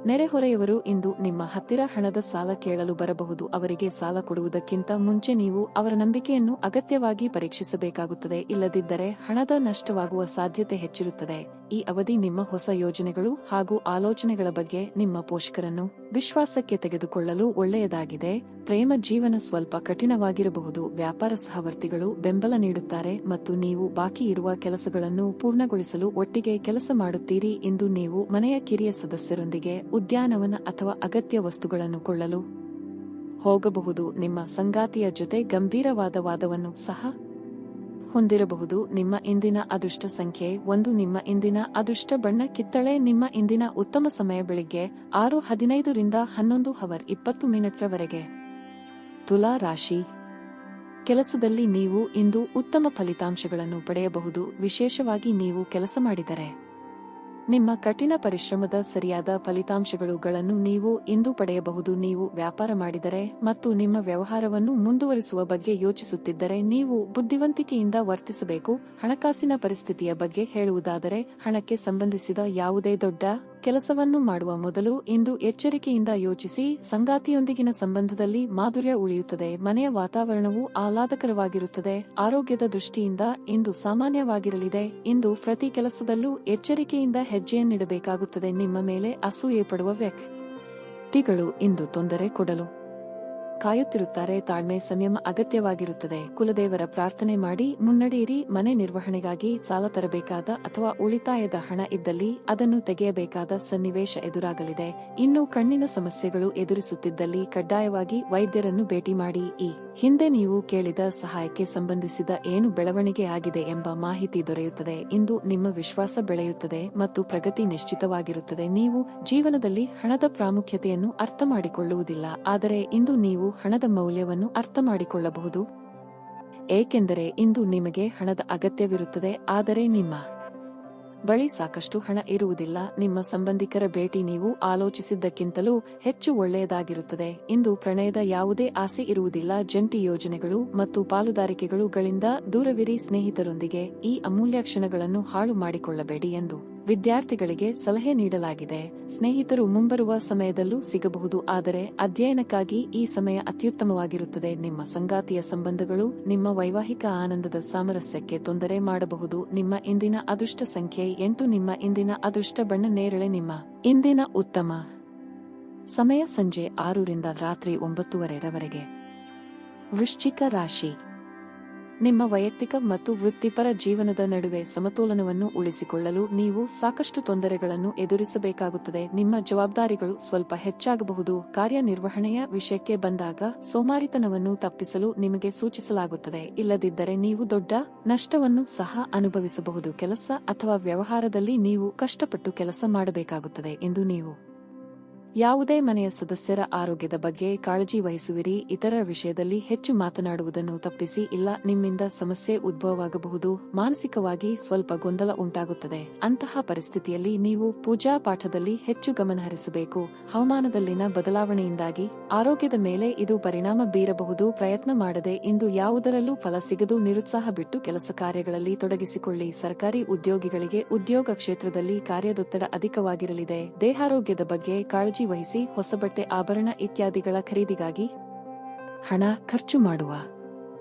ನೆರೆಹೊರೆಯವರು ಇಂದು ನಿಮ್ಮ ಹತ್ತಿರ ಹಣದ ಸಾಲ ಕೇಳಲು ಬರಬಹುದು. ಅವರಿಗೆ ಸಾಲ ಕೊಡುವುದಕ್ಕಿಂತ ಮುಂಚೆ ನೀವು ಅವರ ನಂಬಿಕೆಯನ್ನು ಅಗತ್ಯವಾಗಿ ಪರೀಕ್ಷಿಸಬೇಕಾಗುತ್ತದೆ. ಇಲ್ಲದಿದ್ದರೆ ಹಣದ ನಷ್ಟವಾಗುವ ಸಾಧ್ಯತೆ ಹೆಚ್ಚಿರುತ್ತದೆ. ಈ ಅವಧಿ ನಿಮ್ಮ ಹೊಸ ಯೋಜನೆಗಳು ಹಾಗೂ ಆಲೋಚನೆಗಳ ಬಗ್ಗೆ ನಿಮ್ಮ ಪೋಷಕರನ್ನು ವಿಶ್ವಾಸಕ್ಕೆ ತೆಗೆದುಕೊಳ್ಳಲು ಒಳ್ಳೆಯದಾಗಿದೆ. ಪ್ರೇಮ ಜೀವನ ಸ್ವಲ್ಪ ಕಠಿಣವಾಗಿರಬಹುದು. ವ್ಯಾಪಾರ ಸಹವರ್ತಿಗಳು ಬೆಂಬಲ ನೀಡುತ್ತಾರೆ ಮತ್ತು ನೀವು ಬಾಕಿ ಇರುವ ಕೆಲಸಗಳನ್ನು ಪೂರ್ಣಗೊಳಿಸಲು ಒಟ್ಟಿಗೆ ಕೆಲಸ ಮಾಡುತ್ತೀರಿ. ಇಂದು ನೀವು ಮನೆಯ ಕಿರಿಯ ಸದಸ್ಯರೊಂದಿಗೆ ಉದ್ಯಾನವನ ಅಥವಾ ಅಗತ್ಯ ವಸ್ತುಗಳನ್ನು ಕೊಳ್ಳಲು ಹೋಗಬಹುದು. ನಿಮ್ಮ ಸಂಗಾತಿಯ ಜೊತೆ ಗಂಭೀರವಾದ ವಾದವನ್ನು ಸಹ ಹೊಂದಿರಬಹುದು. ನಿಮ್ಮ ಇಂದಿನ ಅದೃಷ್ಟ ಸಂಖ್ಯೆ 1. ನಿಮ್ಮ ಇಂದಿನ ಅದೃಷ್ಟ ಬಣ್ಣ ಕಿತ್ತಳೆ. ನಿಮ್ಮ ಇಂದಿನ ಉತ್ತಮ ಸಮಯ ಬೆಳಿಗ್ಗೆ 6:15 ರಿಂದ 11:20 ತುಲಾ ರಾಶಿ ಕೆಲಸದಲ್ಲಿ ನೀವು ಇಂದು ಉತ್ತಮ ಫಲಿತಾಂಶಗಳನ್ನು ಪಡೆಯಬಹುದು. ವಿಶೇಷವಾಗಿ ನೀವು ಕೆಲಸ ಮಾಡಿದರೆ ನಿಮ್ಮ ಕಠಿಣ ಪರಿಶ್ರಮದ ಸರಿಯಾದ ಫಲಿತಾಂಶಗಳನ್ನು ನೀವು ಇಂದು ಪಡೆಯಬಹುದು. ನೀವು ವ್ಯಾಪಾರ ಮಾಡಿದರೆ ಮತ್ತು ನಿಮ್ಮ ವ್ಯವಹಾರವನ್ನು ಮುಂದುವರಿಸುವ ಬಗ್ಗೆ ಯೋಚಿಸುತ್ತಿದ್ದರೆ ನೀವು ಬುದ್ಧಿವಂತಿಕೆಯಿಂದ ವರ್ತಿಸಬೇಕು. ಹಣಕಾಸಿನ ಪರಿಸ್ಥಿತಿಯ ಬಗ್ಗೆ ಹೇಳುವುದಾದರೆ ಹಣಕ್ಕೆ ಸಂಬಂಧಿಸಿದ ಯಾವುದೇ ದೊಡ್ಡ ಕೆಲಸವನ್ನು ಮಾಡುವ ಮೊದಲು ಇಂದು ಎಚ್ಚರಿಕೆಯಿಂದ ಯೋಚಿಸಿ. ಸಂಗಾತಿಯೊಂದಿಗಿನ ಸಂಬಂಧದಲ್ಲಿ ಮಾಧುರ್ಯ ಉಳಿಯುತ್ತದೆ. ಮನೆಯ ವಾತಾವರಣವು ಆಹ್ಲಾದಕರವಾಗಿರುತ್ತದೆ. ಆರೋಗ್ಯದ ದೃಷ್ಟಿಯಿಂದ ಇಂದು ಸಾಮಾನ್ಯವಾಗಿರಲಿದೆ. ಇಂದು ಪ್ರತಿ ಕೆಲಸದಲ್ಲೂ ಎಚ್ಚರಿಕೆಯಿಂದ ಹೆಜ್ಜೆಯನ್ನಿಡಬೇಕಾಗುತ್ತದೆ. ನಿಮ್ಮ ಮೇಲೆ ಅಸೂಯೆ ಪಡುವ ವ್ಯಕ್ತಿಗಳು ಇಂದು ತೊಂದರೆ ಕೊಡಲು ಕಾಯುತ್ತಿರುತ್ತಾರೆ. ತಾಳ್ಮೆ ಸಂಯಮ ಅಗತ್ಯವಾಗಿರುತ್ತದೆ. ಕುಲದೇವರ ಪ್ರಾರ್ಥನೆ ಮಾಡಿ ಮುನ್ನಡೆಯಿರಿ. ಮನೆ ನಿರ್ವಹಣೆಗಾಗಿ ಸಾಲ ತರಬೇಕಾದ ಅಥವಾ ಉಳಿತಾಯದ ಹಣ ಇದ್ದಲ್ಲಿ ಅದನ್ನು ತೆಗೆಯಬೇಕಾದ ಸನ್ನಿವೇಶ ಎದುರಾಗಲಿದೆ. ಇನ್ನು ಕಣ್ಣಿನ ಸಮಸ್ಯೆಗಳು ಎದುರಿಸುತ್ತಿದ್ದಲ್ಲಿ ಕಡ್ಡಾಯವಾಗಿ ವೈದ್ಯರನ್ನು ಭೇಟಿ ಮಾಡಿ. ಈ ಹಿಂದೆ ನೀವು ಕೇಳಿದ ಸಹಾಯಕ್ಕೆ ಸಂಬಂಧಿಸಿದ ಏನು ಬೆಳವಣಿಗೆ ಆಗಿದೆ ಎಂಬ ಮಾಹಿತಿ ದೊರೆಯುತ್ತದೆ. ಇಂದು ನಿಮ್ಮ ವಿಶ್ವಾಸ ಬೆಳೆಯುತ್ತದೆ ಮತ್ತು ಪ್ರಗತಿ ನಿಶ್ಚಿತವಾಗಿರುತ್ತದೆ. ನೀವು ಜೀವನದಲ್ಲಿ ಹಣದ ಪ್ರಾಮುಖ್ಯತೆಯನ್ನು ಅರ್ಥ ಮಾಡಿಕೊಳ್ಳುವುದಿಲ್ಲ, ಆದರೆ ಇಂದು ನೀವು ಹಣದ ಮೌಲ್ಯವನ್ನು ಅರ್ಥ ಮಾಡಿಕೊಳ್ಳಬಹುದು. ಏಕೆಂದರೆ ಇಂದು ನಿಮಗೆ ಹಣದ ಅಗತ್ಯವಿರುತ್ತದೆ, ಆದರೆ ನಿಮ್ಮ ಬಳಿ ಸಾಕಷ್ಟು ಹಣ ಇರುವುದಿಲ್ಲ. ನಿಮ್ಮ ಸಂಬಂಧಿಕರ ಭೇಟಿ ನೀವು ಆಲೋಚಿಸಿದ್ದಕ್ಕಿಂತಲೂ ಹೆಚ್ಚು ಒಳ್ಳೆಯದಾಗಿರುತ್ತದೆ. ಇಂದು ಪ್ರಣಯದ ಯಾವುದೇ ಆಸೆ ಇರುವುದಿಲ್ಲ. ಜಂಟಿ ಯೋಜನೆಗಳು ಮತ್ತು ಪಾಲುದಾರಿಕೆಗಳಿಂದ ದೂರವಿರಿ. ಸ್ನೇಹಿತರೊಂದಿಗೆ ಈ ಅಮೂಲ್ಯ ಕ್ಷಣಗಳನ್ನು ಹಾಳು ಮಾಡಿಕೊಳ್ಳಬೇಡಿ ಎಂದು ವಿದ್ಯಾರ್ಥಿಗಳಿಗೆ ಸಲಹೆ ನೀಡಲಾಗಿದೆ. ಸ್ನೇಹಿತರು ಮುಂಬರುವ ಸಮಯದಲ್ಲೂ ಸಿಗಬಹುದು, ಆದರೆ ಅಧ್ಯಯನಕ್ಕಾಗಿ ಈ ಸಮಯ ಅತ್ಯುತ್ತಮವಾಗಿರುತ್ತದೆ. ನಿಮ್ಮ ಸಂಗಾತಿಯ ಸಂಬಂಧಗಳು ನಿಮ್ಮ ವೈವಾಹಿಕ ಆನಂದದ ಸಾಮರಸ್ಯಕ್ಕೆ ತೊಂದರೆ ಮಾಡಬಹುದು. ನಿಮ್ಮ ಇಂದಿನ ಅದೃಷ್ಟ ಸಂಖ್ಯೆ 8. ನಿಮ್ಮ ಇಂದಿನ ಅದೃಷ್ಟ ಬಣ್ಣ ನೇರಳೆ. ನಿಮ್ಮ ಇಂದಿನ ಉತ್ತಮ ಸಮಯ ಸಂಜೆ 6 ರಿಂದ ರಾತ್ರಿ 9:30 ರವರೆಗೆ. ವೃಶ್ಚಿಕ ರಾಶಿ. ನಿಮ್ಮ ವೈಯಕ್ತಿಕ ಮತ್ತು ವೃತ್ತಿಪರ ಜೀವನದ ನಡುವೆ ಸಮತೋಲನವನ್ನು ಉಳಿಸಿಕೊಳ್ಳಲು ನೀವು ಸಾಕಷ್ಟು ತೊಂದರೆಗಳನ್ನು ಎದುರಿಸಬೇಕಾಗುತ್ತದೆ. ನಿಮ್ಮ ಜವಾಬ್ದಾರಿಗಳು ಸ್ವಲ್ಪ ಹೆಚ್ಚಾಗಬಹುದು. ಕಾರ್ಯನಿರ್ವಹಣೆಯ ವಿಷಯಕ್ಕೆ ಬಂದಾಗ ಸೋಮಾರಿತನವನ್ನು ತಪ್ಪಿಸಲು ನಿಮಗೆ ಸೂಚಿಸಲಾಗುತ್ತದೆ. ಇಲ್ಲದಿದ್ದರೆ ನೀವು ದೊಡ್ಡ ನಷ್ಟವನ್ನು ಸಹ ಅನುಭವಿಸಬಹುದು. ಕೆಲಸ ಅಥವಾ ವ್ಯವಹಾರದಲ್ಲಿ ನೀವು ಕಷ್ಟಪಟ್ಟು ಕೆಲಸ ಮಾಡಬೇಕಾಗುತ್ತದೆ ಎಂದು ನೀವು ಯಾವುದೇ ಮನೆಯ ಸದಸ್ಯರ ಆರೋಗ್ಯದ ಬಗ್ಗೆ ಕಾಳಜಿ ವಹಿಸುವಿರಿ. ಇತರರ ವಿಷಯದಲ್ಲಿ ಹೆಚ್ಚು ಮಾತನಾಡುವುದನ್ನು ತಪ್ಪಿಸಿ. ಇಲ್ಲ, ನಿಮ್ಮಿಂದ ಸಮಸ್ಯೆ ಉದ್ಭವವಾಗಬಹುದು. ಮಾನಸಿಕವಾಗಿ ಸ್ವಲ್ಪ ಗೊಂದಲ ಉಂಟಾಗುತ್ತದೆ. ಅಂತಹ ಪರಿಸ್ಥಿತಿಯಲ್ಲಿ ನೀವು ಪೂಜಾ ಪಾಠದಲ್ಲಿ ಹೆಚ್ಚು ಗಮನಹರಿಸಬೇಕು. ಹವಾಮಾನದಲ್ಲಿನ ಬದಲಾವಣೆಯಿಂದಾಗಿ ಆರೋಗ್ಯದ ಮೇಲೆ ಇದು ಪರಿಣಾಮ ಬೀರಬಹುದು. ಪ್ರಯತ್ನ ಮಾಡದೆ ಇಂದು ಯಾವುದರಲ್ಲೂ ಫಲ ಸಿಗದು. ನಿರುತ್ಸಾಹ ಬಿಟ್ಟು ಕೆಲಸ ಕಾರ್ಯಗಳಲ್ಲಿ ತೊಡಗಿಸಿಕೊಳ್ಳಿ. ಸರ್ಕಾರಿ ಉದ್ಯೋಗಿಗಳಿಗೆ ಉದ್ಯೋಗ ಕ್ಷೇತ್ರದಲ್ಲಿ ಕಾರ್ಯದೊತ್ತಡ ಅಧಿಕವಾಗಿರಲಿದೆ. ದೇಹಾರೋಗ್ಯದ ಬಗ್ಗೆ ಕಾಳಜಿ ವಹಿಸಿ. ಹೊಸ ಬಟ್ಟೆ, ಆಭರಣ ಇತ್ಯಾದಿಗಳ ಖರೀದಿಗಾಗಿ ಹಣ ಖರ್ಚು ಮಾಡುವ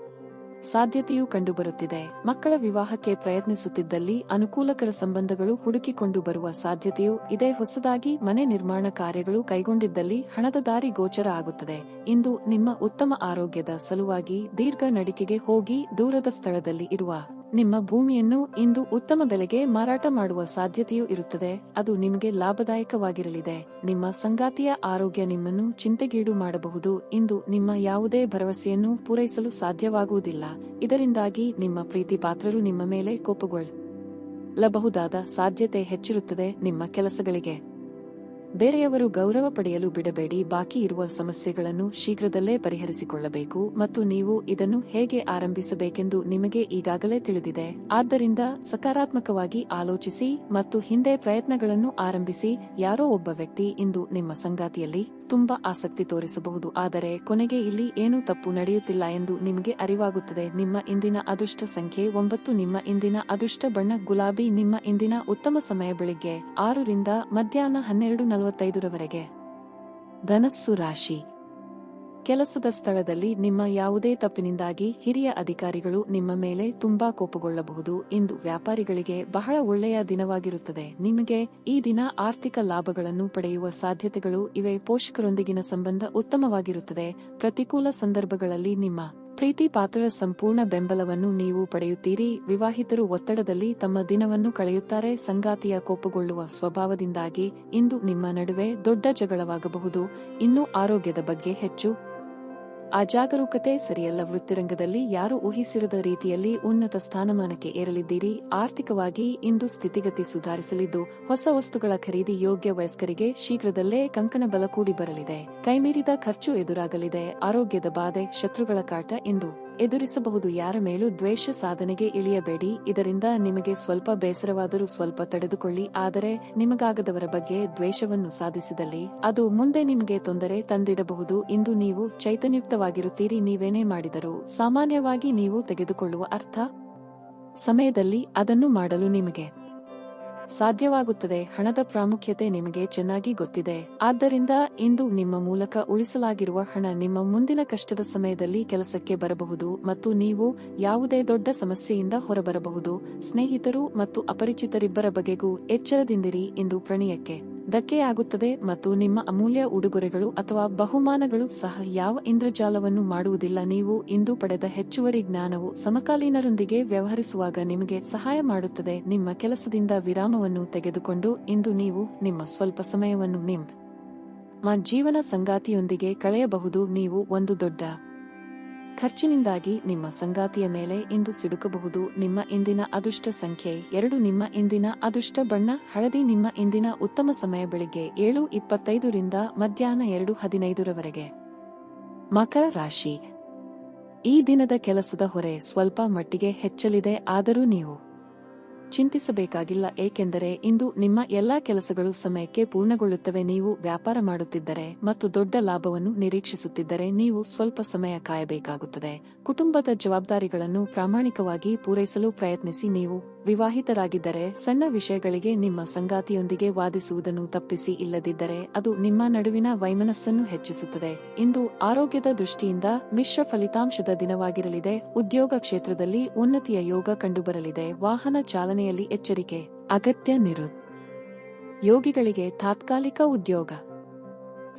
ಸಾಧ್ಯತೆಯೂ ಕಂಡುಬರುತ್ತಿದೆ. ಮಕ್ಕಳ ವಿವಾಹಕ್ಕೆ ಪ್ರಯತ್ನಿಸುತ್ತಿದ್ದಲ್ಲಿ ಅನುಕೂಲಕರ ಸಂಬಂಧಗಳು ಹುಡುಕಿಕೊಂಡು ಬರುವ ಸಾಧ್ಯತೆಯೂ ಇದೆ. ಹೊಸದಾಗಿ ಮನೆ ನಿರ್ಮಾಣ ಕಾರ್ಯಗಳು ಕೈಗೊಂಡಿದ್ದಲ್ಲಿ ಹಣದ ದಾರಿ ಗೋಚರ ಆಗುತ್ತದೆ. ಇಂದು ನಿಮ್ಮ ಉತ್ತಮ ಆರೋಗ್ಯದ ಸಲುವಾಗಿ ದೀರ್ಘ ನಡಿಗೆಗೆ ಹೋಗಿ. ದೂರದ ಸ್ಥಳದಲ್ಲಿ ಇರುವ ನಿಮ್ಮ ಭೂಮಿಯನ್ನು ಇಂದು ಉತ್ತಮ ಬೆಲೆಗೆ ಮಾರಾಟ ಮಾಡುವ ಸಾಧ್ಯತೆಯೂ ಇರುತ್ತದೆ. ಅದು ನಿಮಗೆ ಲಾಭದಾಯಕವಾಗಿರಲಿದೆ. ನಿಮ್ಮ ಸಂಗಾತಿಯ ಆರೋಗ್ಯ ನಿಮ್ಮನ್ನು ಚಿಂತೆಗೀಡು ಮಾಡಬಹುದು. ಇಂದು ನಿಮ್ಮ ಯಾವುದೇ ಭರವಸೆಯನ್ನು ಪೂರೈಸಲು ಸಾಧ್ಯವಾಗುವುದಿಲ್ಲ. ಇದರಿಂದಾಗಿ ನಿಮ್ಮ ಪ್ರೀತಿ ಪಾತ್ರರು ನಿಮ್ಮ ಮೇಲೆ ಕೋಪಗೊಳ್ಳಬಹುದಾದ ಸಾಧ್ಯತೆ ಹೆಚ್ಚಿರುತ್ತದೆ. ನಿಮ್ಮ ಕೆಲಸಗಳಿಗೆ ಬೇರೆಯವರು ಗೌರವ ಪಡೆಯಲು ಬಿಡಬೇಡಿ. ಬಾಕಿ ಇರುವ ಸಮಸ್ಯೆಗಳನ್ನು ಶೀಘ್ರದಲ್ಲೇ ಪರಿಹರಿಸಿಕೊಳ್ಳಬೇಕು ಮತ್ತು ನೀವು ಇದನ್ನು ಹೇಗೆ ಆರಂಭಿಸಬೇಕೆಂದು ನಿಮಗೆ ಈಗಾಗಲೇ ತಿಳಿದಿದೆ. ಆದ್ದರಿಂದ ಸಕಾರಾತ್ಮಕವಾಗಿ ಆಲೋಚಿಸಿ ಮತ್ತು ಹಿಂದೆ ಪ್ರಯತ್ನಗಳನ್ನು ಆರಂಭಿಸಿ. ಯಾರೋ ಒಬ್ಬ ವ್ಯಕ್ತಿ ಇಂದು ನಿಮ್ಮ ಸಂಗಾತಿಯಲ್ಲಿ ತುಂಬಾ ಆಸಕ್ತಿ ತೋರಿಸಬಹುದು, ಆದರೆ ಕೊನೆಗೆ ಇಲ್ಲಿ ಏನೂ ತಪ್ಪು ನಡೆಯುತ್ತಿಲ್ಲ ಎಂದು ನಿಮಗೆ ಅರಿವಾಗುತ್ತದೆ. ನಿಮ್ಮ ಇಂದಿನ ಅದೃಷ್ಟ ಸಂಖ್ಯೆ 9. ನಿಮ್ಮ ಇಂದಿನ ಅದೃಷ್ಟ ಬಣ್ಣ ಗುಲಾಬಿ. ನಿಮ್ಮ ಇಂದಿನ ಉತ್ತಮ ಸಮಯ ಬೆಳಿಗ್ಗೆ 6 ರಿಂದ ಮಧ್ಯಾಹ್ನ 12:45 ರವರೆಗೆ. ಧನಸ್ಸು ರಾಶಿ. ಕೆಲಸದ ಸ್ಥಳದಲ್ಲಿ ನಿಮ್ಮ ಯಾವುದೇ ತಪ್ಪಿನಿಂದಾಗಿ ಹಿರಿಯ ಅಧಿಕಾರಿಗಳು ನಿಮ್ಮ ಮೇಲೆ ತುಂಬಾ ಕೋಪಗೊಳ್ಳಬಹುದು. ಇಂದು ವ್ಯಾಪಾರಿಗಳಿಗೆ ಬಹಳ ಒಳ್ಳೆಯ ದಿನವಾಗಿರುತ್ತದೆ. ನಿಮಗೆ ಈ ದಿನ ಆರ್ಥಿಕ ಲಾಭಗಳನ್ನು ಪಡೆಯುವ ಸಾಧ್ಯತೆಗಳು ಇವೆ. ಪೋಷಕರೊಂದಿಗಿನ ಸಂಬಂಧ ಉತ್ತಮವಾಗಿರುತ್ತದೆ. ಪ್ರತಿಕೂಲ ಸಂದರ್ಭಗಳಲ್ಲಿ ನಿಮ್ಮ ಪ್ರೀತಿ ಪಾತ್ರರ ಸಂಪೂರ್ಣ ಬೆಂಬಲವನ್ನು ನೀವು ಪಡೆಯುತ್ತೀರಿ. ವಿವಾಹಿತರು ಒತ್ತಡದಲ್ಲಿ ತಮ್ಮ ದಿನವನ್ನು ಕಳೆಯುತ್ತಾರೆ. ಸಂಗಾತಿಯ ಕೋಪಗೊಳ್ಳುವ ಸ್ವಭಾವದಿಂದಾಗಿ ಇಂದು ನಿಮ್ಮ ನಡುವೆ ದೊಡ್ಡ ಜಗಳವಾಗಬಹುದು. ಇನ್ನು ಆರೋಗ್ಯದ ಬಗ್ಗೆ ಹೆಚ್ಚು ಅಜಾಗರೂಕತೆ ಸರಿಯಲ್ಲ. ವೃತ್ತಿರಂಗದಲ್ಲಿ ಯಾರು ಊಹಿಸಿರದ ರೀತಿಯಲ್ಲಿ ಉನ್ನತ ಸ್ಥಾನಮಾನಕ್ಕೆ ಏರಲಿದ್ದೀರಿ. ಆರ್ಥಿಕವಾಗಿ ಇಂದು ಸ್ಥಿತಿಗತಿ ಸುಧಾರಿಸಲಿದ್ದು ಹೊಸ ವಸ್ತುಗಳ ಖರೀದಿ ಯೋಗ್ಯ. ವಯಸ್ಕರಿಗೆ ಶೀಘ್ರದಲ್ಲೇ ಕಂಕಣ ಬಲ ಕೂಡಿ ಬರಲಿದೆ. ಕೈಮೀರಿದ ಖರ್ಚು ಎದುರಾಗಲಿದೆ. ಆರೋಗ್ಯದ ಬಾಧೆ, ಶತ್ರುಗಳ ಕಾಟ ಇಂದು ಎದುರಿಸಬಹುದು. ಯಾರ ಮೇಲೂ ದ್ವೇಷ ಸಾಧನೆಗೆ ಇಳಿಯಬೇಡಿ. ಇದರಿಂದ ನಿಮಗೆ ಸ್ವಲ್ಪ ಬೇಸರವಾದರೂ ಸ್ವಲ್ಪ ತಡೆದುಕೊಳ್ಳಿ. ಆದರೆ ನಿಮಗಾಗದವರ ಬಗ್ಗೆ ದ್ವೇಷವನ್ನು ಸಾಧಿಸಿದಲ್ಲಿ ಅದು ಮುಂದೆ ನಿಮಗೆ ತೊಂದರೆ ತಂದಿಡಬಹುದು. ಇಂದು ನೀವು ಚೈತನ್ಯಯುಕ್ತವಾಗಿರುತ್ತೀರಿ. ನೀವೇನೇ ಮಾಡಿದರೂ ಸಾಮಾನ್ಯವಾಗಿ ನೀವು ತೆಗೆದುಕೊಳ್ಳುವ ಅರ್ಥ ಸಮಯದಲ್ಲಿ ಅದನ್ನು ಮಾಡಲು ನಿಮಗೆ ಸಾಧ್ಯವಾಗುತ್ತದೆ. ಹಣದ ಪ್ರಾಮುಖ್ಯತೆ ನಿಮಗೆ ಚೆನ್ನಾಗಿ ಗೊತ್ತಿದೆ. ಆದ್ದರಿಂದ ಇಂದು ನಿಮ್ಮ ಮೂಲಕ ಉಳಿಸಲಾಗಿರುವ ಹಣ ನಿಮ್ಮ ಮುಂದಿನ ಕಷ್ಟದ ಸಮಯದಲ್ಲಿ ಕೆಲಸಕ್ಕೆ ಬರಬಹುದು ಮತ್ತು ನೀವು ಯಾವುದೇ ದೊಡ್ಡ ಸಮಸ್ಯೆಯಿಂದ ಹೊರಬರಬಹುದು. ಸ್ನೇಹಿತರು ಮತ್ತು ಅಪರಿಚಿತರಿಬ್ಬರ ಬಗೆಗೂ ಎಚ್ಚರದಿಂದಿರಿ. ಇಂದು ಪ್ರಣಯಕ್ಕೆ ಧಕ್ಕೆಯಾಗುತ್ತದೆ ಮತ್ತು ನಿಮ್ಮ ಅಮೂಲ್ಯ ಉಡುಗೊರೆಗಳು ಅಥವಾ ಬಹುಮಾನಗಳು ಸಹ ಯಾವ ಇಂದ್ರಜಾಲವನ್ನು ಮಾಡುವುದಿಲ್ಲ. ನೀವು ಇಂದು ಪಡೆದ ಹೆಚ್ಚುವರಿ ಜ್ಞಾನವು ಸಮಕಾಲೀನರೊಂದಿಗೆ ವ್ಯವಹರಿಸುವಾಗ ನಿಮಗೆ ಸಹಾಯ ಮಾಡುತ್ತದೆ. ನಿಮ್ಮ ಕೆಲಸದಿಂದ ವಿರಾಮವನ್ನು ತೆಗೆದುಕೊಂಡು ಇಂದು ನೀವು ನಿಮ್ಮ ಸ್ವಲ್ಪ ಸಮಯವನ್ನು ನಿಮ್ಮ ಜೀವನ ಸಂಗಾತಿಯೊಂದಿಗೆ ಕಳೆಯಬಹುದು. ನೀವು ಒಂದು ದೊಡ್ಡ ಖರ್ಚಿನಿಂದಾಗಿ ನಿಮ್ಮ ಸಂಗಾತಿಯ ಮೇಲೆ ಇಂದು ಸಿಡುಕಬಹುದು. ನಿಮ್ಮ ಇಂದಿನ ಅದೃಷ್ಟ ಸಂಖ್ಯೆ 2. ನಿಮ್ಮ ಇಂದಿನ ಅದೃಷ್ಟ ಬಣ್ಣ ಹಳದಿ. ನಿಮ್ಮ ಇಂದಿನ ಉತ್ತಮ ಸಮಯ ಬೆಳಿಗ್ಗೆ 7:25 ರಿಂದ ಮಧ್ಯಾಹ್ನ 2:15 ರವರೆಗೆ. ಮಕರ ರಾಶಿ. ಈ ದಿನದ ಕೆಲಸದ ಹೊರೆ ಸ್ವಲ್ಪ ಮಟ್ಟಿಗೆ ಹೆಚ್ಚಲಿದೆ, ಆದರೂ ನೀವು ಚಿಂತಿಸಬೇಕಾಗಿಲ್ಲ, ಏಕೆಂದರೆ ಇಂದು ನಿಮ್ಮ ಎಲ್ಲಾ ಕೆಲಸಗಳು ಸಮಯಕ್ಕೆ ಪೂರ್ಣಗೊಳ್ಳುತ್ತವೆ. ನೀವು ವ್ಯಾಪಾರ ಮಾಡುತ್ತಿದ್ದರೆ ಮತ್ತು ದೊಡ್ಡ ಲಾಭವನ್ನು ನಿರೀಕ್ಷಿಸುತ್ತಿದ್ದರೆ ನೀವು ಸ್ವಲ್ಪ ಸಮಯ ಕಾಯಬೇಕಾಗುತ್ತದೆ. ಕುಟುಂಬದ ಜವಾಬ್ದಾರಿಗಳನ್ನು ಪ್ರಾಮಾಣಿಕವಾಗಿ ಪೂರೈಸಲು ಪ್ರಯತ್ನಿಸಿ. ನೀವು ವಿವಾಹಿತರಾಗಿದ್ದರೆ ಸಣ್ಣ ವಿಷಯಗಳಿಗೆ ನಿಮ್ಮ ಸಂಗಾತಿಯೊಂದಿಗೆ ವಾದಿಸುವುದನ್ನು ತಪ್ಪಿಸಿ, ಇಲ್ಲದಿದ್ದರೆ ಅದು ನಿಮ್ಮ ನಡುವಿನ ವೈಮನಸ್ಸನ್ನು ಹೆಚ್ಚಿಸುತ್ತದೆ. ಇಂದು ಆರೋಗ್ಯದ ದೃಷ್ಟಿಯಿಂದ ಮಿಶ್ರ ಫಲಿತಾಂಶದ ದಿನವಾಗಿರಲಿದೆ. ಉದ್ಯೋಗ ಕ್ಷೇತ್ರದಲ್ಲಿ ಉನ್ನತಿಯ ಯೋಗ ಕಂಡುಬರಲಿದೆ. ವಾಹನ ಚಾಲನೆಯಲ್ಲಿ ಎಚ್ಚರಿಕೆ ಅಗತ್ಯ. ಯೋಗಿಗಳಿಗೆ ತಾತ್ಕಾಲಿಕ ಉದ್ಯೋಗ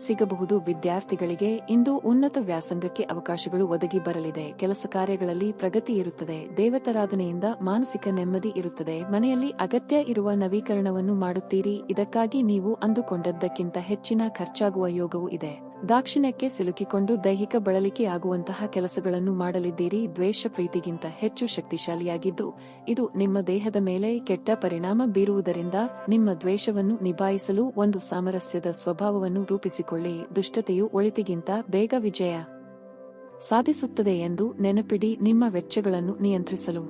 ಸಿಗಬಹುದು. ವಿದ್ಯಾರ್ಥಿಗಳಿಗೆ ಇಂದು ಉನ್ನತ ವ್ಯಾಸಂಗಕ್ಕೆ ಅವಕಾಶಗಳು ಒದಗಿ ಬರಲಿದೆ. ಕೆಲಸ ಕಾರ್ಯಗಳಲ್ಲಿ ಪ್ರಗತಿ ಇರುತ್ತದೆ. ದೇವತಾರಾಧನೆಯಿಂದ ಮಾನಸಿಕ ನೆಮ್ಮದಿ ಇರುತ್ತದೆ. ಮನೆಯಲ್ಲಿ ಅಗತ್ಯ ಇರುವ ನವೀಕರಣವನ್ನು ಮಾಡುತ್ತೀರಿ. ಇದಕ್ಕಾಗಿ ನೀವು ಅಂದುಕೊಂಡದ್ದಕ್ಕಿಂತ ಹೆಚ್ಚಿನ ಖರ್ಚಾಗುವ ಯೋಗವೂ ಇದೆ. ದಾಕ್ಷಿಣ್ಯಕ್ಕೆ ಸಿಲುಕಿಕೊಂಡು ದೈಹಿಕ ಬಳಲಿಕೆಯಾಗುವಂತಹ ಕೆಲಸಗಳನ್ನು ಮಾಡಲಿದ್ದೀರಿ. ದ್ವೇಷ ಪ್ರೀತಿಗಿಂತ ಹೆಚ್ಚು ಶಕ್ತಿಶಾಲಿಯಾಗಿದ್ದು, ಇದು ನಿಮ್ಮ ದೇಹದ ಮೇಲೆ ಕೆಟ್ಟ ಪರಿಣಾಮ ಬೀರುವುದರಿಂದ ನಿಮ್ಮ ದ್ವೇಷವನ್ನು ನಿಭಾಯಿಸಲು ಒಂದು ಸಾಮರಸ್ಯದ ಸ್ವಭಾವವನ್ನು ರೂಪಿಸಿಕೊಳ್ಳಿ. ದುಷ್ಟತೆಯು ಒಳಿತಿಗಿಂತ ಬೇಗ ವಿಜಯ ಸಾಧಿಸುತ್ತದೆ ಎಂದು ನೆನಪಿಡಿ. ನಿಮ್ಮ ವೆಚ್ಚಗಳನ್ನು ನಿಯಂತ್ರಿಸಲು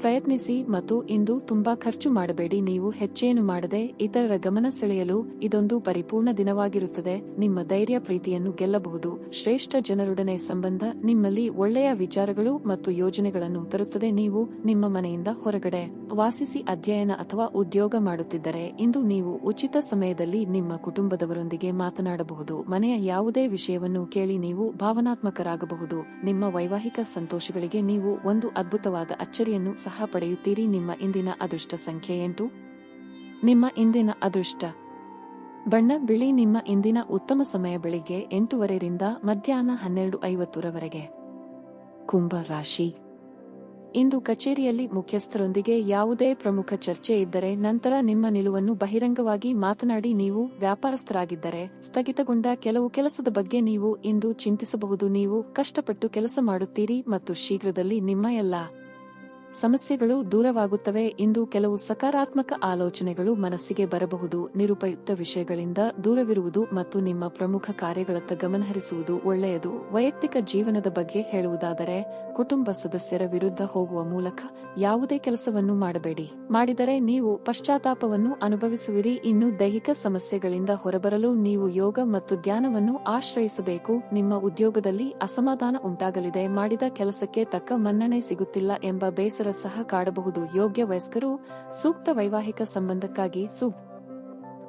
ಪ್ರಯತ್ನಿಸಿ ಮತ್ತು ಇಂದು ತುಂಬಾ ಖರ್ಚು ಮಾಡಬೇಡಿ. ನೀವು ಹೆಚ್ಚೇನು ಮಾಡದೆ ಇತರರ ಗಮನ ಸೆಳೆಯಲು ಇದೊಂದು ಪರಿಪೂರ್ಣ ದಿನವಾಗಿರುತ್ತದೆ. ನಿಮ್ಮ ಧೈರ್ಯ ಪ್ರೀತಿಯನ್ನು ಗೆಲ್ಲಬಹುದು. ಶ್ರೇಷ್ಠ ಜನರೊಡನೆ ಸಂಬಂಧ ನಿಮ್ಮಲ್ಲಿ ಒಳ್ಳೆಯ ವಿಚಾರಗಳು ಮತ್ತು ಯೋಜನೆಗಳನ್ನು ತರುತ್ತದೆ. ನೀವು ನಿಮ್ಮ ಮನೆಯಿಂದ ಹೊರಗಡೆ ವಾಸಿಸಿ ಅಧ್ಯಯನ ಅಥವಾ ಉದ್ಯೋಗ ಮಾಡುತ್ತಿದ್ದರೆ ಇಂದು ನೀವು ಉಚಿತ ಸಮಯದಲ್ಲಿ ನಿಮ್ಮ ಕುಟುಂಬದವರೊಂದಿಗೆ ಮಾತನಾಡಬಹುದು. ಮನೆಯ ಯಾವುದೇ ವಿಷಯವನ್ನು ಕೇಳಿ ನೀವು ಭಾವನಾತ್ಮಕರಾಗಬಹುದು. ನಿಮ್ಮ ವೈವಾಹಿಕ ಸಂತೋಷಗಳಿಗೆ ನೀವು ಒಂದು ಅದ್ಭುತವಾದ ಅಚ್ಚರಿಯನ್ನು ಸಹ ಪಡೆಯುತ್ತೀರಿ. ನಿಮ್ಮ ಇಂದಿನ ಅದೃಷ್ಟ ಸಂಖ್ಯೆ 8. ನಿಮ್ಮ ಇಂದಿನ ಅದೃಷ್ಟ ಬಣ್ಣ ಬಿಳಿ. ನಿಮ್ಮ ಇಂದಿನ ಉತ್ತಮ ಸಮಯ ಬೆಳಿಗ್ಗೆ 8:30 ರಿಂದ ಮಧ್ಯಾಹ್ನ 12:50 ಕುಂಭ ರಾಶಿ. ಇಂದು ಕಚೇರಿಯಲ್ಲಿ ಮುಖ್ಯಸ್ಥರೊಂದಿಗೆ ಯಾವುದೇ ಪ್ರಮುಖ ಚರ್ಚೆ ಇದ್ದರೆ ನಂತರ ನಿಮ್ಮ ನಿಲುವನ್ನು ಬಹಿರಂಗವಾಗಿ ಮಾತನಾಡಿ. ನೀವು ವ್ಯಾಪಾರಸ್ಥರಾಗಿದ್ದರೆ ಸ್ಥಗಿತಗೊಂಡ ಕೆಲವು ಕೆಲಸದ ಬಗ್ಗೆ ನೀವು ಇಂದು ಚಿಂತಿಸಬಹುದು. ನೀವು ಕಷ್ಟಪಟ್ಟು ಕೆಲಸ ಮಾಡುತ್ತೀರಿ ಮತ್ತು ಶೀಘ್ರದಲ್ಲಿ ನಿಮ್ಮ ಎಲ್ಲಾ ಸಮಸ್ಯೆಗಳು ದೂರವಾಗುತ್ತವೆ. ಇಂದು ಕೆಲವು ಸಕಾರಾತ್ಮಕ ಆಲೋಚನೆಗಳು ಮನಸ್ಸಿಗೆ ಬರಬಹುದು. ನಿರುಪಯುಕ್ತ ವಿಷಯಗಳಿಂದ ದೂರವಿರುವುದು ಮತ್ತು ನಿಮ್ಮ ಪ್ರಮುಖ ಕಾರ್ಯಗಳತ್ತ ಗಮನಹರಿಸುವುದು ಒಳ್ಳೆಯದು. ವೈಯಕ್ತಿಕ ಜೀವನದ ಬಗ್ಗೆ ಹೇಳುವುದಾದರೆ, ಕುಟುಂಬ ಸದಸ್ಯರ ವಿರುದ್ಧ ಹೋಗುವ ಮೂಲಕ ಯಾವುದೇ ಕೆಲಸವನ್ನು ಮಾಡಬೇಡಿ. ಮಾಡಿದರೆ ನೀವು ಪಶ್ಚಾತ್ತಾಪವನ್ನು ಅನುಭವಿಸುವಿರಿ. ಇನ್ನು ದೈಹಿಕ ಸಮಸ್ಯೆಗಳಿಂದ ಹೊರಬರಲು ನೀವು ಯೋಗ ಮತ್ತು ಧ್ಯಾನವನ್ನು ಆಶ್ರಯಿಸಬೇಕು. ನಿಮ್ಮ ಉದ್ಯೋಗದಲ್ಲಿ ಅಸಮಾಧಾನ ಉಂಟಾಗಲಿದೆ. ಮಾಡಿದ ಕೆಲಸಕ್ಕೆ ತಕ್ಕ ಮನ್ನಣೆ ಸಿಗುತ್ತಿಲ್ಲ ಎಂಬ ಬೇಸರ ಸಹ ಕಾಡಬಹುದು. ಯೋಗ್ಯ ವಯಸ್ಕರು ಸೂಕ್ತ ವೈವಾಹಿಕ ಸಂಬಂಧಕ್ಕಾಗಿ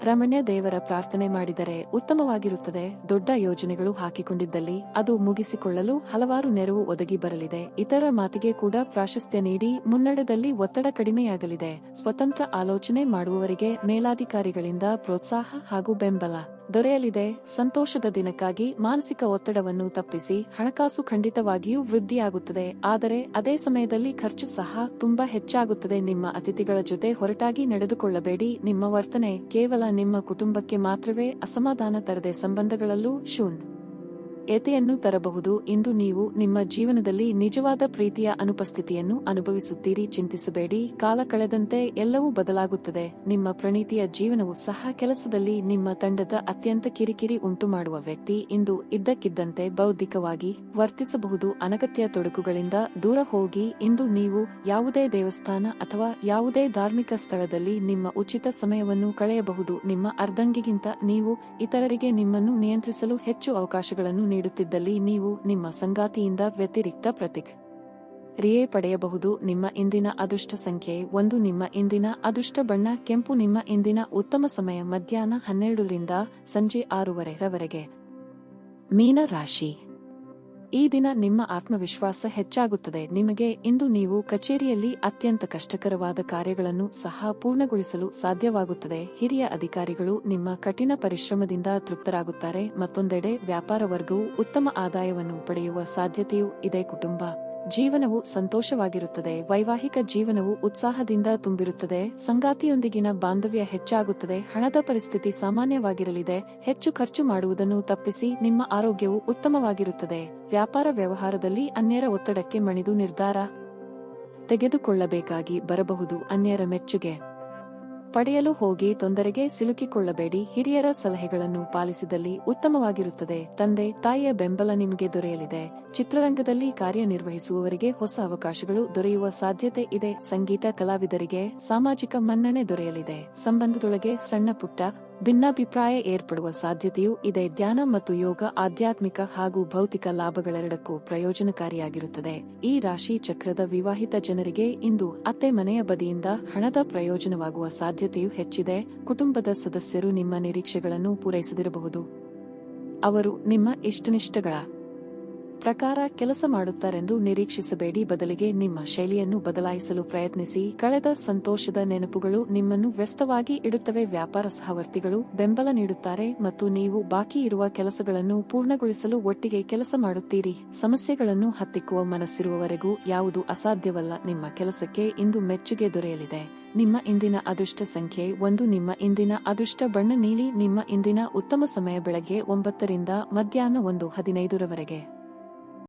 ರಮಣ್ಯ ದೇವರ ಪ್ರಾರ್ಥನೆ ಮಾಡಿದರೆ ಉತ್ತಮವಾಗಿರುತ್ತದೆ. ದೊಡ್ಡ ಯೋಜನೆಗಳು ಹಾಕಿಕೊಂಡಿದ್ದಲ್ಲಿ ಅದು ಮುಗಿಸಿಕೊಳ್ಳಲು ಹಲವಾರು ನೆರವು ಒದಗಿ ಬರಲಿದೆ. ಇತರ ಮಾತಿಗೆ ಕೂಡ ಪ್ರಾಶಸ್ತ್ಯ ನೀಡಿ. ಮುನ್ನಡೆದಲ್ಲಿ ಒತ್ತಡ ಕಡಿಮೆಯಾಗಲಿದೆ. ಸ್ವತಂತ್ರ ಆಲೋಚನೆ ಮಾಡುವವರಿಗೆ ಮೇಲಾಧಿಕಾರಿಗಳಿಂದ ಪ್ರೋತ್ಸಾಹ ಹಾಗೂ ಬೆಂಬಲ ದೊರೆಯಲಿದೆ. ಸಂತೋಷದ ದಿನಕ್ಕಾಗಿ ಮಾನಸಿಕ ಒತ್ತಡವನ್ನು ತಪ್ಪಿಸಿ. ಹಣಕಾಸು ಖಂಡಿತವಾಗಿಯೂ ವೃದ್ಧಿಯಾಗುತ್ತದೆ, ಆದರೆ ಅದೇ ಸಮಯದಲ್ಲಿ ಖರ್ಚು ಸಹ ತುಂಬಾ ಹೆಚ್ಚಾಗುತ್ತದೆ. ನಿಮ್ಮ ಅತಿಥಿಗಳ ಜೊತೆ ಹೊರಟಾಗಿ ನಡೆದುಕೊಳ್ಳಬೇಡಿ. ನಿಮ್ಮ ವರ್ತನೆ ಕೇವಲ ನಿಮ್ಮ ಕುಟುಂಬಕ್ಕೆ ಮಾತ್ರವೇ ಅಸಮಾಧಾನ ತರದೆ ಸಂಬಂಧಗಳಲ್ಲೂ ಯತೆಯನ್ನು ತರಬಹುದು. ಇಂದು ನೀವು ನಿಮ್ಮ ಜೀವನದಲ್ಲಿ ನಿಜವಾದ ಪ್ರೀತಿಯ ಅನುಪಸ್ಥಿತಿಯನ್ನು ಅನುಭವಿಸುತ್ತೀರಿ. ಚಿಂತಿಸಬೇಡಿ. ಕಾಲ ಕಳೆದಂತೆ ಎಲ್ಲವೂ ಬದಲಾಗುತ್ತದೆ. ನಿಮ್ಮ ಪ್ರಣೀತಿಯ ಜೀವನವು ಸಹ ಕೆಲಸದಲ್ಲಿ ನಿಮ್ಮ ತಂಡದ ಅತ್ಯಂತ ಕಿರಿಕಿರಿ ಉಂಟುಮಾಡುವ ವ್ಯಕ್ತಿ ಇಂದು ಇದ್ದಕ್ಕಿದ್ದಂತೆ ಬೌದ್ಧಿಕವಾಗಿ ವರ್ತಿಸಬಹುದು. ಅನಗತ್ಯ ತೊಡಕುಗಳಿಂದ ದೂರ ಹೋಗಿ. ಇಂದು ನೀವು ಯಾವುದೇ ದೇವಸ್ಥಾನ ಅಥವಾ ಯಾವುದೇ ಧಾರ್ಮಿಕ ಸ್ಥಳದಲ್ಲಿ ನಿಮ್ಮ ಉಚಿತ ಸಮಯವನ್ನು ಕಳೆಯಬಹುದು. ನಿಮ್ಮ ಅರ್ಧಂಗಿಗಿಂತ ನೀವು ಇತರರಿಗೆ ನಿಮ್ಮನ್ನು ನಿಯಂತ್ರಿಸಲು ಹೆಚ್ಚು ಅವಕಾಶಗಳನ್ನು ನೀಡುತ್ತಿದ್ದಲ್ಲಿ ನೀವು ನಿಮ್ಮ ಸಂಗಾತಿಯಿಂದ ವ್ಯತಿರಿಕ್ತ ಪ್ರತಿಕ್ರಿಯೆ ಪಡೆಯಬಹುದು. ನಿಮ್ಮ ಇಂದಿನ ಅದೃಷ್ಟ ಸಂಖ್ಯೆ 1. ನಿಮ್ಮ ಇಂದಿನ ಅದೃಷ್ಟ ಬಣ್ಣ ಕೆಂಪು. ನಿಮ್ಮ ಇಂದಿನ ಉತ್ತಮ ಸಮಯ ಮಧ್ಯಾಹ್ನ 12 ರಿಂದ ಸಂಜೆ 6:00 ಮೀನ ರಾಶಿ. ಈ ದಿನ ನಿಮ್ಮ ಆತ್ಮವಿಶ್ವಾಸ ಹೆಚ್ಚಾಗುತ್ತದೆ. ನಿಮಗೆ ಇಂದು ನೀವು ಕಚೇರಿಯಲ್ಲಿ ಅತ್ಯಂತ ಕಷ್ಟಕರವಾದ ಕಾರ್ಯಗಳನ್ನು ಸಹ ಪೂರ್ಣಗೊಳಿಸಲು ಸಾಧ್ಯವಾಗುತ್ತದೆ. ಹಿರಿಯ ಅಧಿಕಾರಿಗಳು ನಿಮ್ಮ ಕಠಿಣ ಪರಿಶ್ರಮದಿಂದ ತೃಪ್ತರಾಗುತ್ತಾರೆ. ಮತ್ತೊಂದೆಡೆ ವ್ಯಾಪಾರ ವರ್ಗವು ಉತ್ತಮ ಆದಾಯವನ್ನು ಪಡೆಯುವ ಸಾಧ್ಯತೆಯೂ ಇದೆ. ಕುಟುಂಬ ಜೀವನವು ಸಂತೋಷವಾಗಿರುತ್ತದೆ. ವೈವಾಹಿಕ ಜೀವನವು ಉತ್ಸಾಹದಿಂದ ತುಂಬಿರುತ್ತದೆ. ಸಂಗಾತಿಯೊಂದಿಗಿನ ಬಾಂಧವ್ಯ ಹೆಚ್ಚಾಗುತ್ತದೆ. ಹಣದ ಪರಿಸ್ಥಿತಿ ಸಾಮಾನ್ಯವಾಗಿರಲಿದೆ. ಹೆಚ್ಚು ಖರ್ಚು ಮಾಡುವುದನ್ನು ತಪ್ಪಿಸಿ. ನಿಮ್ಮ ಆರೋಗ್ಯವು ಉತ್ತಮವಾಗಿರುತ್ತದೆ. ವ್ಯಾಪಾರ ವ್ಯವಹಾರದಲ್ಲಿ ಅನ್ಯರ ಒತ್ತಡಕ್ಕೆ ಮಣಿದು ನಿರ್ಧಾರ ತೆಗೆದುಕೊಳ್ಳಬೇಕಾಗಿ ಬರಬಹುದು. ಅನ್ಯರ ಮೆಚ್ಚುಗೆ ಪಡೆಯಲು ಹೋಗಿ ತೊಂದರೆಗೆ ಸಿಲುಕಿಕೊಳ್ಳಬೇಡಿ. ಹಿರಿಯರ ಸಲಹೆಗಳನ್ನು ಪಾಲಿಸಿದಲ್ಲಿ ಉತ್ತಮವಾಗಿರುತ್ತದೆ. ತಂದೆ ತಾಯಿಯ ಬೆಂಬಲ ನಿಮಗೆ ದೊರೆಯಲಿದೆ. ಚಿತ್ರರಂಗದಲ್ಲಿ ಕಾರ್ಯನಿರ್ವಹಿಸುವವರಿಗೆ ಹೊಸ ಅವಕಾಶಗಳು ದೊರೆಯುವ ಸಾಧ್ಯತೆ ಇದೆ. ಸಂಗೀತ ಕಲಾವಿದರಿಗೆ ಸಾಮಾಜಿಕ ಮನ್ನಣೆ ದೊರೆಯಲಿದೆ. ಸಂಬಂಧದೊಳಗೆ ಸಣ್ಣ ಪುಟ್ಟ ಭಿನ್ನಾಭಿಪ್ರಾಯ ಏರ್ಪಡುವ ಸಾಧ್ಯತೆಯೂ ಇದೆ. ಧ್ಯಾನ ಮತ್ತು ಯೋಗ ಆಧ್ಯಾತ್ಮಿಕ ಹಾಗೂ ಭೌತಿಕ ಲಾಭಗಳೆರಡಕ್ಕೂ ಪ್ರಯೋಜನಕಾರಿಯಾಗಿರುತ್ತದೆ. ಈ ರಾಶಿ ಚಕ್ರದ ವಿವಾಹಿತ ಜನರಿಗೆ ಇಂದು ಅತ್ತೆ ಮನೆಯ ಬದಿಯಿಂದ ಹಣದ ಪ್ರಯೋಜನವಾಗುವ ಸಾಧ್ಯತೆಯೂ ಹೆಚ್ಚಿದೆ. ಕುಟುಂಬದ ಸದಸ್ಯರು ನಿಮ್ಮ ನಿರೀಕ್ಷೆಗಳನ್ನು ಪೂರೈಸದಿರಬಹುದು. ಅವರು ನಿಮ್ಮ ಇಷ್ಟನಿಷ್ಟಗಳ ಪ್ರಕಾರ ಕೆಲಸ ಮಾಡುತ್ತಾರೆಂದು ನಿರೀಕ್ಷಿಸಬೇಡಿ. ಬದಲಿಗೆ ನಿಮ್ಮ ಶೈಲಿಯನ್ನು ಬದಲಾಯಿಸಲು ಪ್ರಯತ್ನಿಸಿ. ಕಳೆದ ಸಂತೋಷದ ನೆನಪುಗಳು ನಿಮ್ಮನ್ನು ವ್ಯಸ್ತವಾಗಿ ಇಡುತ್ತವೆ. ವ್ಯಾಪಾರ ಸಹವರ್ತಿಗಳು ಬೆಂಬಲ ನೀಡುತ್ತಾರೆ ಮತ್ತು ನೀವು ಬಾಕಿ ಇರುವ ಕೆಲಸಗಳನ್ನು ಪೂರ್ಣಗೊಳಿಸಲು ಒಟ್ಟಿಗೆ ಕೆಲಸ ಮಾಡುತ್ತೀರಿ. ಸಮಸ್ಯೆಗಳನ್ನು ಹತ್ತಿಕ್ಕುವ ಮನಸ್ಸಿರುವವರೆಗೂ ಯಾವುದು ಅಸಾಧ್ಯವಲ್ಲ. ನಿಮ್ಮ ಕೆಲಸಕ್ಕೆ ಇಂದು ಮೆಚ್ಚುಗೆ ದೊರೆಯಲಿದೆ. ನಿಮ್ಮ ಇಂದಿನ ಅದೃಷ್ಟ ಸಂಖ್ಯೆ 1. ನಿಮ್ಮ ಇಂದಿನ ಅದೃಷ್ಟ ಬಣ್ಣ ನೀಲಿ. ನಿಮ್ಮ ಇಂದಿನ ಉತ್ತಮ ಸಮಯ ಬೆಳಗ್ಗೆ 9 ರಿಂದ ಮಧ್ಯಾಹ್ನ 1:15 ರವರೆಗೆ.